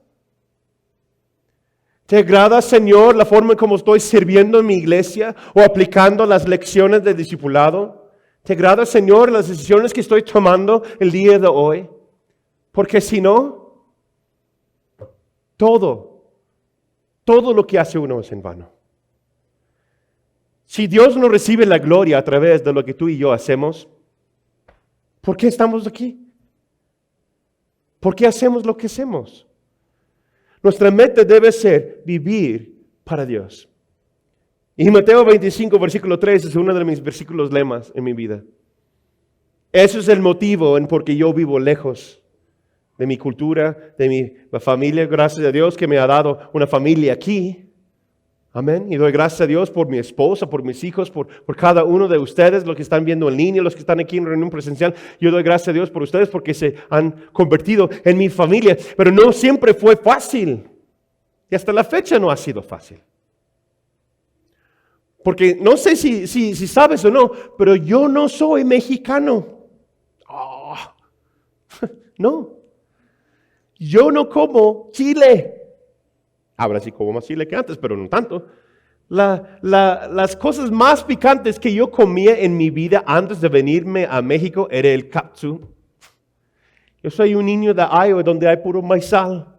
¿Te agrada, Señor, la forma en cómo estoy sirviendo en mi iglesia o aplicando las lecciones de discipulado? ¿Te agrada, Señor, las decisiones que estoy tomando el día de hoy? Porque si no, todo lo que hace uno es en vano. Si Dios no recibe la gloria a través de lo que tú y yo hacemos, ¿por qué estamos aquí? ¿Por qué hacemos lo que hacemos? Nuestra meta debe ser vivir para Dios. Y Mateo 25, versículo 3 es uno de mis versículos lemas en mi vida. Eso es el motivo en por qué yo vivo lejos de mi cultura, de mi familia. Gracias a Dios que me ha dado una familia aquí. Amén. Y doy gracias a Dios por mi esposa, por mis hijos, por cada uno de ustedes, los que están viendo en línea, los que están aquí en reunión presencial. Yo doy gracias a Dios por ustedes porque se han convertido en mi familia. Pero no siempre fue fácil. Y hasta la fecha no ha sido fácil. Porque no sé si sabes o no, pero yo no soy mexicano. Oh. No. Yo no como chile. Ahora sí como más chile que antes, pero no tanto. Las cosas más picantes que yo comía en mi vida antes de venirme a México era el katsu. Yo soy un niño de Iowa donde hay puro maizal.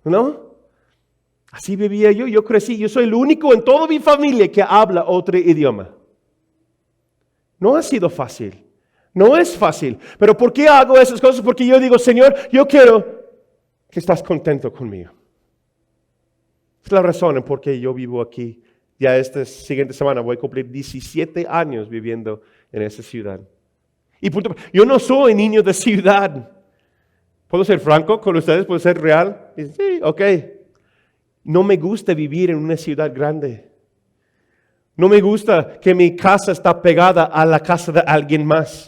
¿No? Así vivía yo crecí. Yo soy el único en toda mi familia que habla otro idioma. No ha sido fácil. No es fácil. Pero ¿por qué hago esas cosas? Porque yo digo, Señor, yo quiero que estás contento conmigo. Es la razón por qué yo vivo aquí. Ya esta siguiente semana voy a cumplir 17 años viviendo en esa ciudad. Y punto. Yo no soy niño de ciudad. ¿Puedo ser franco con ustedes? ¿Puedo ser real? Y, sí, ok. No me gusta vivir en una ciudad grande. No me gusta que mi casa está pegada a la casa de alguien más.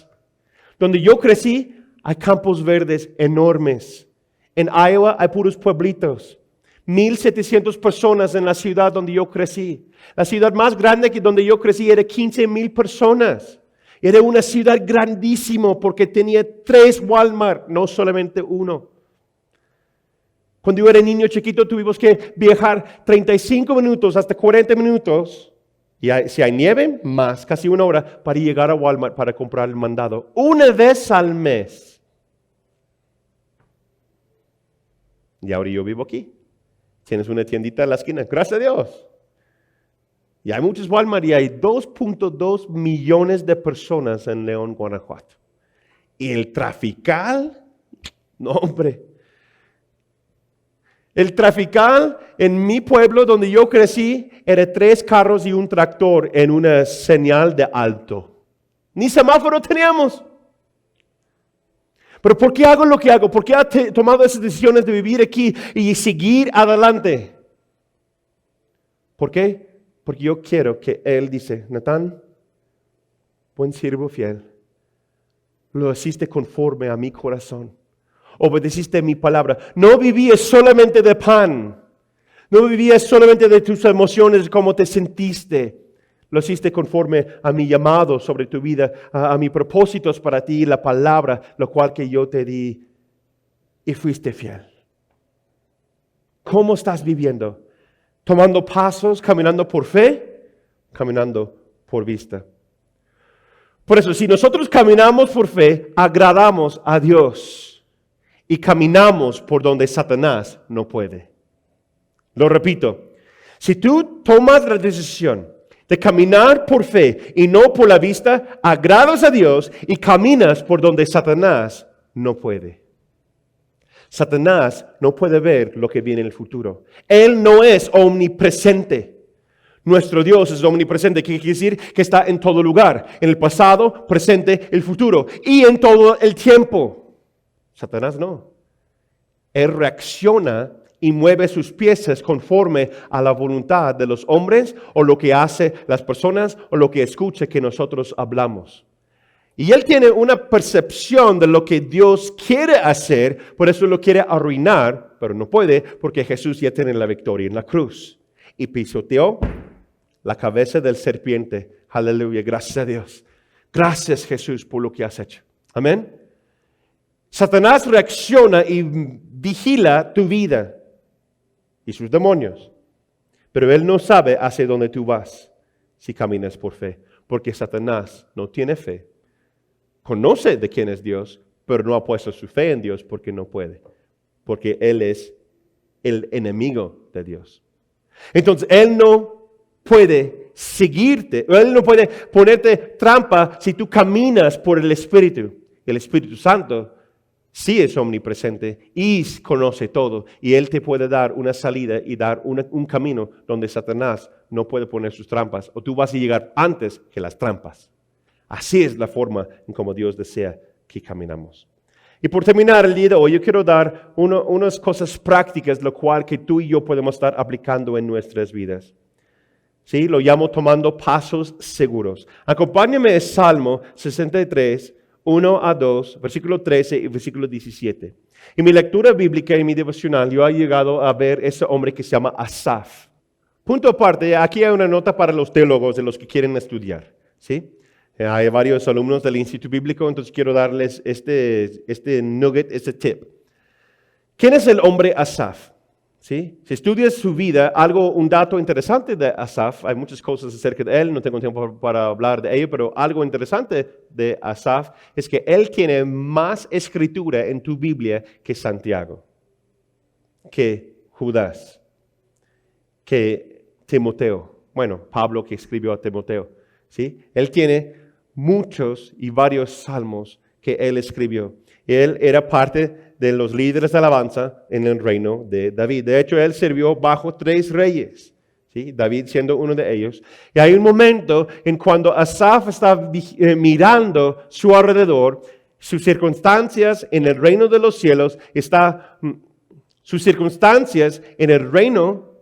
Donde yo crecí, hay campos verdes enormes. En Iowa hay puros pueblitos. 1,700 personas en la ciudad donde yo crecí. La ciudad más grande que donde yo crecí era 15,000 personas. Era una ciudad grandísima porque tenía 3 Walmart, no solamente uno. Cuando yo era niño chiquito tuvimos que viajar 35 minutos hasta 40 minutos. Y si hay nieve, más, casi 1 hora, para llegar a Walmart para comprar el mandado. Una vez al mes. Y ahora yo vivo aquí. Tienes una tiendita en la esquina. Gracias a Dios. Y hay muchos Walmart y hay 2.2 millones de personas en León, Guanajuato. Y el trafical, no hombre. El trafical en mi pueblo donde yo crecí era 3 carros y un tractor en una señal de alto. Ni semáforo teníamos. Pero ¿por qué hago lo que hago? ¿Por qué he tomado esas decisiones de vivir aquí y seguir adelante? ¿Por qué? Porque yo quiero que Él dice, Natán, buen siervo fiel, lo hiciste conforme a mi corazón. Obedeciste mi palabra. No vivías solamente de pan. No vivías solamente de tus emociones, cómo te sentiste. Lo hiciste conforme a mi llamado sobre tu vida, a mis propósitos para ti, la palabra, lo cual que yo te di. Y fuiste fiel. ¿Cómo estás viviendo? ¿Tomando pasos, caminando por fe? Caminando por vista. Por eso, si nosotros caminamos por fe, agradamos a Dios y caminamos por donde Satanás no puede. Lo repito, si tú tomas la decisión de caminar por fe y no por la vista, agradas a Dios y caminas por donde Satanás no puede. Satanás no puede ver lo que viene en el futuro. Él no es omnipresente. Nuestro Dios es omnipresente, que quiere decir que está en todo lugar, en el pasado, presente, el futuro y en todo el tiempo. Satanás no. Él reacciona y mueve sus piezas conforme a la voluntad de los hombres o lo que hace las personas o lo que escucha que nosotros hablamos. Y él tiene una percepción de lo que Dios quiere hacer, por eso lo quiere arruinar, pero no puede porque Jesús ya tiene la victoria en la cruz. Y pisoteó la cabeza del serpiente. Aleluya, gracias a Dios. Gracias Jesús por lo que has hecho. Amén. Satanás reacciona y vigila tu vida y sus demonios. Pero él no sabe hacia dónde tú vas si caminas por fe. Porque Satanás no tiene fe. Conoce de quién es Dios, pero no ha puesto su fe en Dios porque no puede. Porque él es el enemigo de Dios. Entonces, él no puede seguirte, él no puede ponerte trampa si tú caminas por el Espíritu. El Espíritu Santo sí es omnipresente y conoce todo. Y él te puede dar una salida y dar un camino donde Satanás no puede poner sus trampas. O tú vas a llegar antes que las trampas. Así es la forma en como Dios desea que caminamos. Y por terminar el día de hoy, yo quiero dar unas cosas prácticas, lo cual que tú y yo podemos estar aplicando en nuestras vidas. ¿Sí? Lo llamo tomando pasos seguros. Acompáñame a Salmo 63, 1 a 2, versículo 13 y versículo 17. En mi lectura bíblica y mi devocional, yo he llegado a ver ese hombre que se llama Asaf. Punto aparte, aquí hay una nota para los teólogos, de los que quieren estudiar. ¿Sí? Hay varios alumnos del Instituto Bíblico, entonces quiero darles este nugget, este tip. ¿Quién es el hombre Asaf? ¿Sí? Si estudias su vida, un dato interesante de Asaf, hay muchas cosas acerca de él, no tengo tiempo para hablar de ello, pero algo interesante de Asaf es que él tiene más escritura en tu Biblia que Santiago, que Judas, que Timoteo. Bueno, Pablo que escribió a Timoteo. ¿Sí? Él tiene muchos y varios salmos que él escribió. Él era parte de los líderes de alabanza en el reino de David. De hecho, él sirvió bajo 3 reyes, ¿sí? David siendo uno de ellos. Y hay un momento en cuando Asaf está mirando su alrededor, sus circunstancias en el reino de los cielos, sus circunstancias en el reino.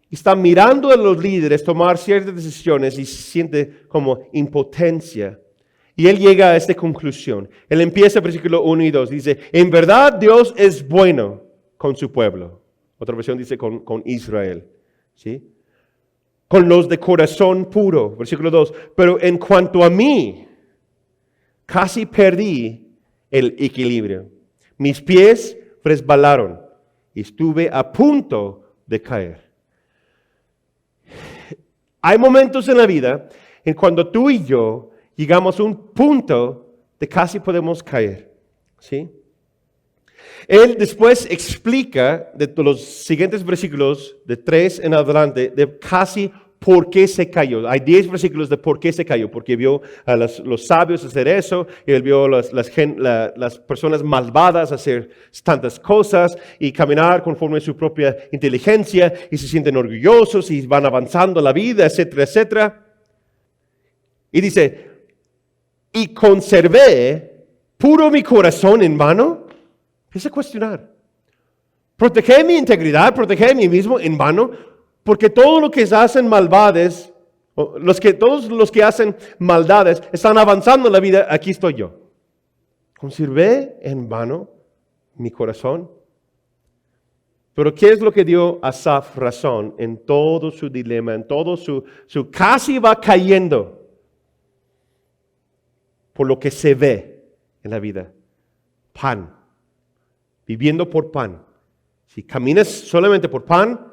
Está mirando a los líderes tomar ciertas decisiones y siente como impotencia. Y él llega a esta conclusión. Él empieza versículo 1 y 2. Dice, en verdad Dios es bueno con su pueblo. Otra versión dice con Israel. ¿Sí? Con los de corazón puro. Versículo 2. Pero en cuanto a mí, casi perdí el equilibrio. Mis pies resbalaron y estuve a punto de caer. Hay momentos en la vida en cuando tú y yo llegamos a un punto de casi podemos caer. ¿Sí? Él después explica de los siguientes versículos, de 3 en adelante, de casi por qué se cayó. Hay 10 versículos de por qué se cayó. Porque vio a los sabios hacer eso, y él vio a las personas malvadas hacer tantas cosas y caminar conforme a su propia inteligencia y se sienten orgullosos y van avanzando la vida, etcétera, etcétera. Y dice, y conservé puro mi corazón en vano. Empieza a cuestionar. Protegí mi integridad, protegí a mí mismo en vano. Porque todos los que hacen maldades, todos los que hacen maldades están avanzando en la vida, aquí estoy yo. ¿Conservé en vano mi corazón? Pero ¿qué es lo que dio a Asaf razón en todo su dilema, en todo su casi va cayendo por lo que se ve en la vida? Pan, viviendo por pan. Si caminas solamente por pan,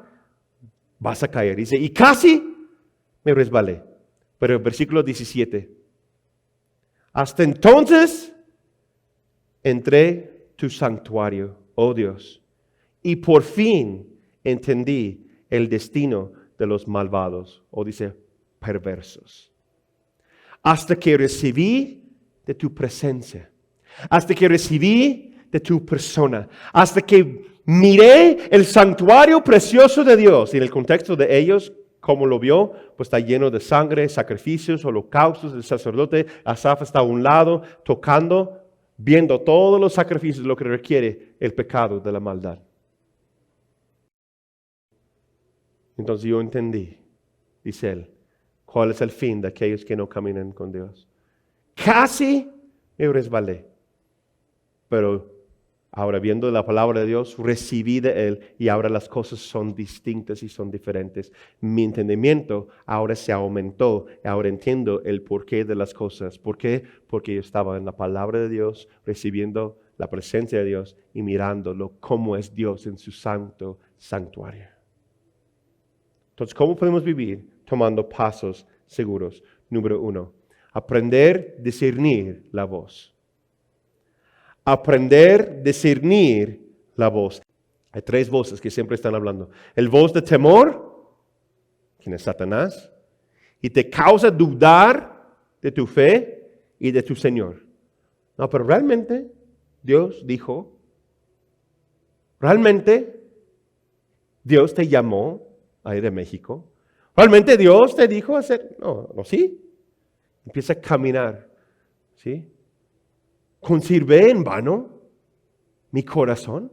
vas a caer. Dice, y casi me resbalé. Pero el versículo 17. Hasta entonces entré tu santuario, oh Dios, y por fin entendí el destino de los malvados, o dice, perversos. Hasta que recibí de tu presencia, hasta que recibí de tu persona, hasta que miré el santuario precioso de Dios. Y en el contexto de ellos, como lo vio, pues está lleno de sangre, sacrificios, holocaustos del sacerdote. Asaf está a un lado, tocando, viendo todos los sacrificios, lo que requiere el pecado de la maldad. Entonces yo entendí, dice él, cuál es el fin de aquellos que no caminan con Dios. Casi me resbalé, pero ahora viendo la palabra de Dios, recibí de Él y ahora las cosas son distintas y son diferentes. Mi entendimiento ahora se aumentó, ahora entiendo el porqué de las cosas. ¿Por qué? Porque yo estaba en la palabra de Dios, recibiendo la presencia de Dios y mirándolo cómo es Dios en su santo santuario. Entonces, ¿cómo podemos vivir? Tomando pasos seguros. Número 1, aprender a discernir la voz. Aprender a discernir la voz. Hay 3 voces que siempre están hablando. El voz de temor, quien es Satanás, y te causa dudar de tu fe y de tu Señor. No, pero realmente Dios dijo, realmente Dios te llamó a ir a México. Realmente Dios te dijo hacer, no, sí. Empieza a caminar, ¿sí? ¿Conservé en vano mi corazón?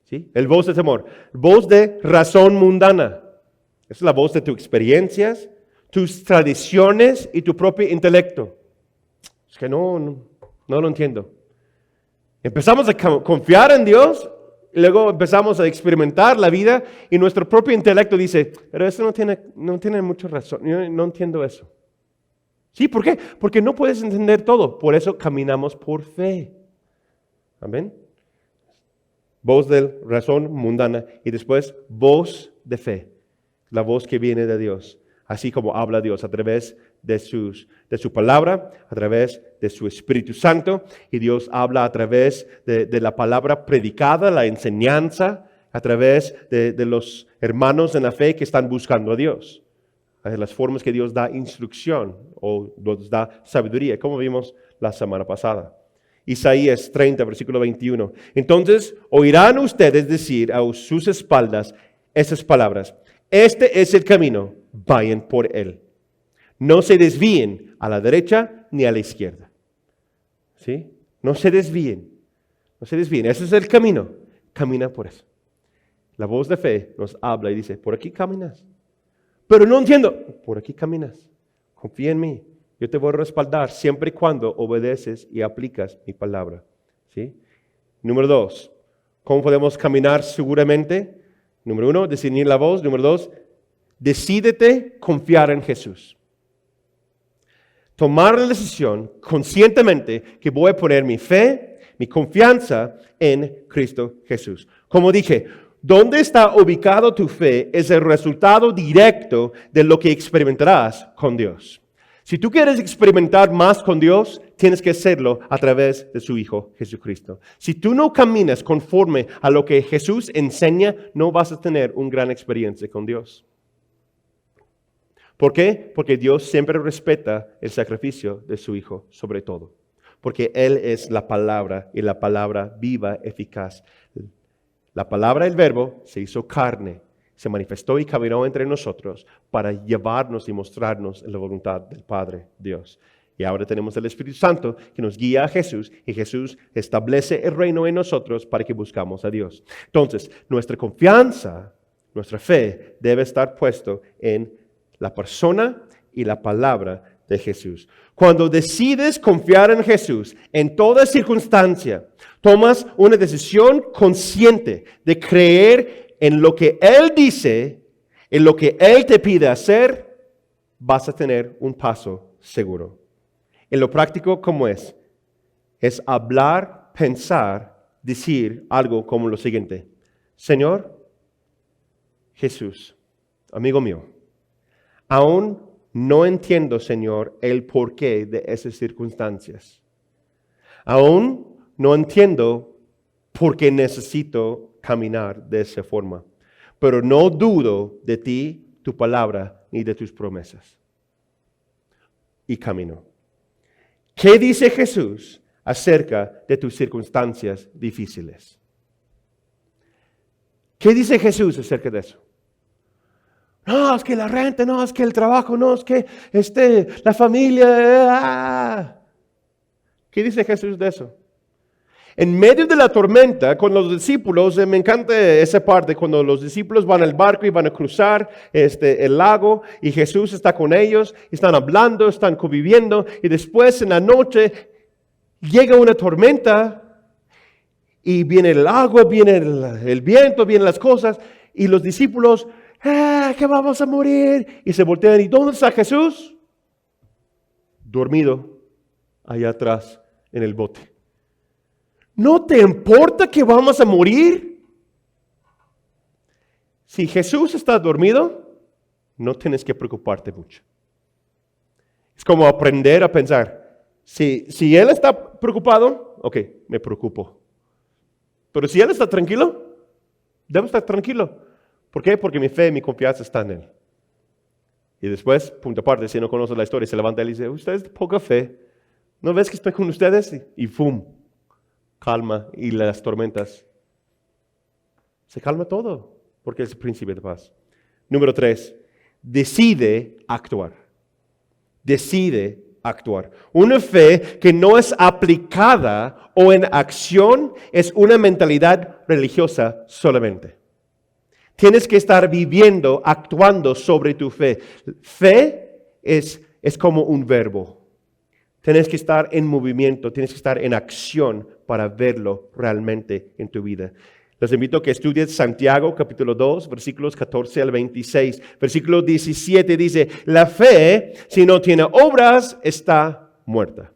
¿Sí? El voz de temor, voz de razón mundana. Es la voz de tus experiencias, tus tradiciones y tu propio intelecto. Es que no lo entiendo. Empezamos a confiar en Dios y luego empezamos a experimentar la vida y nuestro propio intelecto dice, pero eso no tiene mucha razón, yo no entiendo eso. Sí, ¿por qué? Porque no puedes entender todo. Por eso caminamos por fe. Amén. Voz de razón mundana y después voz de fe. La voz que viene de Dios. Así como habla Dios a través de su palabra, a través de su Espíritu Santo. Y Dios habla a través de la palabra predicada, la enseñanza, a través de los hermanos en la fe que están buscando a Dios. Las formas que Dios da instrucción o nos da sabiduría, como vimos la semana pasada. Isaías 30, versículo 21. Entonces oirán ustedes decir a sus espaldas estas palabras. Este es el camino, vayan por él. No se desvíen a la derecha ni a la izquierda. ¿Sí? No se desvíen. No se desvíen. Ese es el camino. Camina por eso. La voz de fe nos habla y dice, por aquí caminas. Pero no entiendo. Por aquí caminas. Confía en mí. Yo te voy a respaldar siempre y cuando obedeces y aplicas mi palabra. ¿Sí? Número 2. ¿Cómo podemos caminar seguramente? Número 1, discernir la voz. Número 2, decídete confiar en Jesús. Tomar la decisión conscientemente que voy a poner mi fe, mi confianza en Cristo Jesús. Como dije, ¿dónde está ubicado tu fe? Es el resultado directo de lo que experimentarás con Dios. Si tú quieres experimentar más con Dios, tienes que hacerlo a través de su Hijo Jesucristo. Si tú no caminas conforme a lo que Jesús enseña, no vas a tener una gran experiencia con Dios. ¿Por qué? Porque Dios siempre respeta el sacrificio de su Hijo sobre todo. Porque Él es la palabra y la palabra viva, eficaz. La palabra, el verbo, se hizo carne, se manifestó y caminó entre nosotros para llevarnos y mostrarnos la voluntad del Padre Dios. Y ahora tenemos el Espíritu Santo que nos guía a Jesús y Jesús establece el reino en nosotros para que buscamos a Dios. Entonces, nuestra confianza, nuestra fe debe estar puesto en la persona y la palabra de Jesús. Cuando decides confiar en Jesús en toda circunstancia, tomas una decisión consciente de creer en lo que Él dice, en lo que Él te pide hacer, vas a tener un paso seguro. En lo práctico, ¿cómo es? Es hablar, pensar, decir algo como lo siguiente: Señor Jesús, amigo mío, aún no entiendo, Señor, el porqué de esas circunstancias. Aún no entiendo por qué necesito caminar de esa forma. Pero no dudo de ti, tu palabra, ni de tus promesas. Y camino. ¿Qué dice Jesús acerca de tus circunstancias difíciles? ¿Qué dice Jesús acerca de eso? No, es que la renta, no, es que el trabajo, no, es que la familia. ¿Qué dice Jesús de eso? En medio de la tormenta, con los discípulos, me encanta esa parte, cuando los discípulos van al barco y van a cruzar el lago, y Jesús está con ellos, están hablando, están conviviendo, y después en la noche llega una tormenta, y viene el agua, viene el viento, vienen las cosas, y los discípulos, que vamos a morir, y se voltean, ¿y dónde está Jesús? Dormido, allá atrás, en el bote. ¿No te importa que vamos a morir? Si Jesús está dormido, no tienes que preocuparte mucho. Es como aprender a pensar. Si Él está preocupado, ok, me preocupo. Pero si Él está tranquilo, debo estar tranquilo. ¿Por qué? Porque mi fe, mi confianza está en Él. Y después, punto aparte, si no conoces la historia, se levanta Él y dice, ustedes de poca fe, ¿no ves que estoy con ustedes? Y ¡fum! Calma, y las tormentas. Se calma todo, porque es el príncipe de paz. Número 3, decide actuar. Decide actuar. Una fe que no es aplicada o en acción es una mentalidad religiosa solamente. Tienes que estar viviendo, actuando sobre tu fe. Fe es como un verbo. Tienes que estar en movimiento, tienes que estar en acción para verlo realmente en tu vida. Les invito a que estudies Santiago capítulo 2, versículos 14 al 26. Versículo 17 dice, la fe, si no tiene obras, está muerta.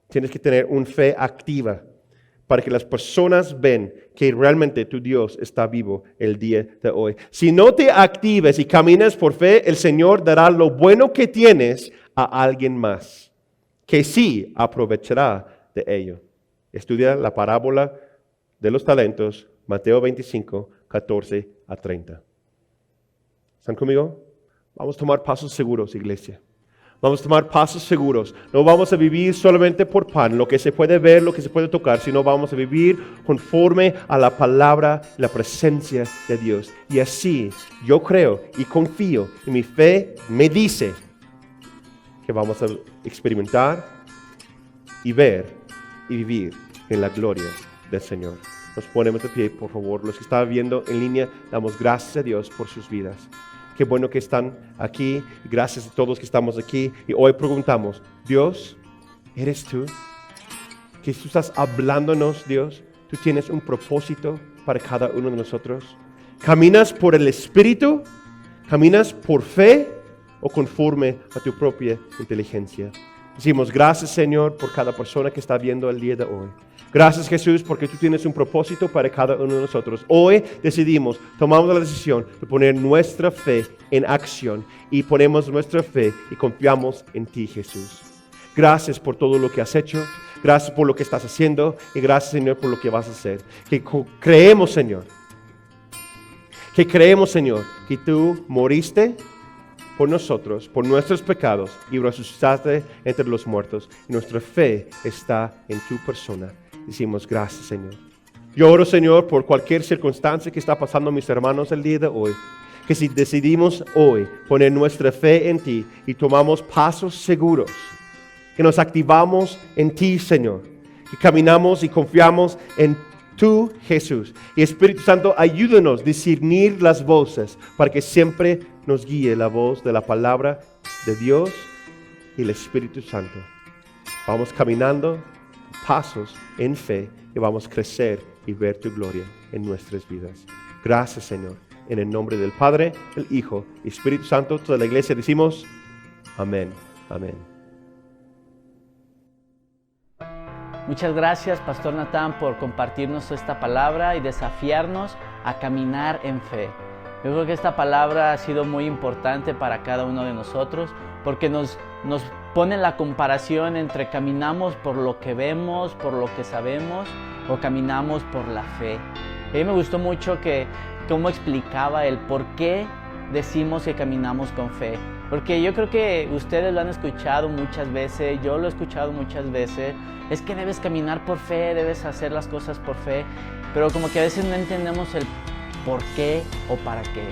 Tienes que tener una fe activa para que las personas ven que realmente tu Dios está vivo el día de hoy. Si no te actives y caminas por fe, el Señor dará lo bueno que tienes a alguien más, que sí aprovechará de ello. Estudia la parábola de los talentos, Mateo 25, 14 a 30. ¿Están conmigo? Vamos a tomar pasos seguros, iglesia. Vamos a tomar pasos seguros. No vamos a vivir solamente por pan, lo que se puede ver, lo que se puede tocar, sino vamos a vivir conforme a la palabra, la presencia de Dios. Y así yo creo y confío, y mi fe me dice que vamos a experimentar y ver y vivir en la gloria del Señor. Nos ponemos de pie, por favor. Los que están viendo en línea, damos gracias a Dios por sus vidas. Qué bueno que están aquí. Gracias a todos que estamos aquí. Y hoy preguntamos, Dios, ¿eres tú? Que tú estás hablándonos, Dios. Tú tienes un propósito para cada uno de nosotros. ¿Caminas por el Espíritu? ¿Caminas por fe o conforme a tu propia inteligencia? Decimos gracias, Señor, por cada persona que está viendo el día de hoy. Gracias, Jesús, porque tú tienes un propósito para cada uno de nosotros. Hoy decidimos, tomamos la decisión de poner nuestra fe en acción y ponemos nuestra fe y confiamos en ti, Jesús. Gracias por todo lo que has hecho. Gracias por lo que estás haciendo y gracias, Señor, por lo que vas a hacer. Que creemos, Señor, que tú moriste por nosotros, por nuestros pecados y resucitaste entre los muertos. Y nuestra fe está en tu persona. Decimos gracias, Señor. Yo oro, Señor, por cualquier circunstancia que está pasando mis hermanos el día de hoy. Que si decidimos hoy poner nuestra fe en ti y tomamos pasos seguros, que nos activamos en ti, Señor. Que caminamos y confiamos en tú, Jesús. Y Espíritu Santo, ayúdanos a discernir las voces para que siempre nos guíe la voz de la palabra de Dios y el Espíritu Santo. Vamos caminando pasos en fe y vamos a crecer y ver tu gloria en nuestras vidas. Gracias, Señor. En el nombre del Padre, el Hijo y Espíritu Santo, toda la iglesia decimos amén. Amén. Muchas gracias, Pastor Natán, por compartirnos esta palabra y desafiarnos a caminar en fe. Yo creo que esta palabra ha sido muy importante para cada uno de nosotros porque nos pone la comparación entre caminamos por lo que vemos, por lo que sabemos o caminamos por la fe. A mí me gustó mucho cómo explicaba el por qué decimos que caminamos con fe. Porque yo creo que ustedes lo han escuchado muchas veces, yo lo he escuchado muchas veces, es que debes caminar por fe, debes hacer las cosas por fe, pero como que a veces no entendemos el por qué o para qué.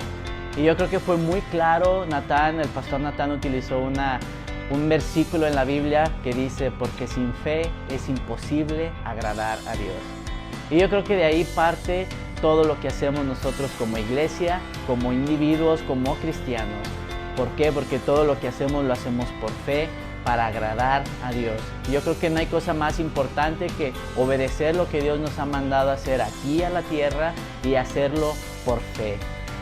Y yo creo que fue muy claro, el pastor Natán utilizó un versículo en la Biblia que dice, porque sin fe es imposible agradar a Dios. Y yo creo que de ahí parte todo lo que hacemos nosotros como iglesia, como individuos, como cristianos. ¿Por qué? Porque todo lo que hacemos lo hacemos por fe, para agradar a Dios. Y yo creo que no hay cosa más importante que obedecer lo que Dios nos ha mandado a hacer aquí a la tierra y hacerlo por fe.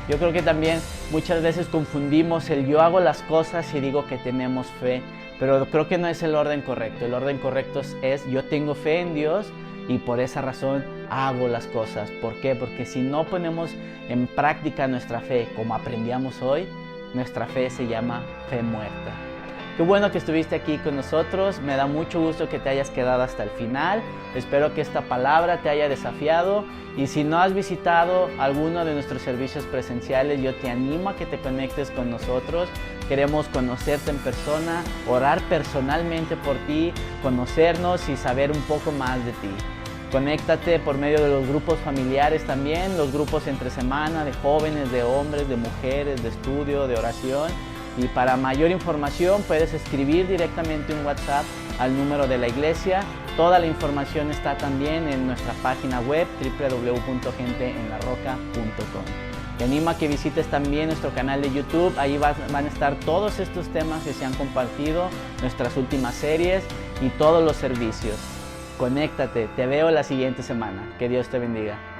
Yo creo que también muchas veces confundimos el yo hago las cosas y digo que tenemos fe, pero creo que no es el orden correcto. El orden correcto es yo tengo fe en Dios y por esa razón hago las cosas. ¿Por qué? Porque si no ponemos en práctica nuestra fe como aprendíamos hoy, nuestra fe se llama fe muerta. Qué bueno que estuviste aquí con nosotros, me da mucho gusto que te hayas quedado hasta el final, espero que esta palabra te haya desafiado y si no has visitado alguno de nuestros servicios presenciales, yo te animo a que te conectes con nosotros, queremos conocerte en persona, orar personalmente por ti, conocernos y saber un poco más de ti. Conéctate por medio de los grupos familiares también, los grupos entre semana de jóvenes, de hombres, de mujeres, de estudio, de oración. Y para mayor información puedes escribir directamente un WhatsApp al número de la iglesia. Toda la información está también en nuestra página web www.genteenlarroca.com. Te animo a que visites también nuestro canal de YouTube. Ahí van a estar todos estos temas que se han compartido, nuestras últimas series y todos los servicios. Conéctate, te veo la siguiente semana. Que Dios te bendiga.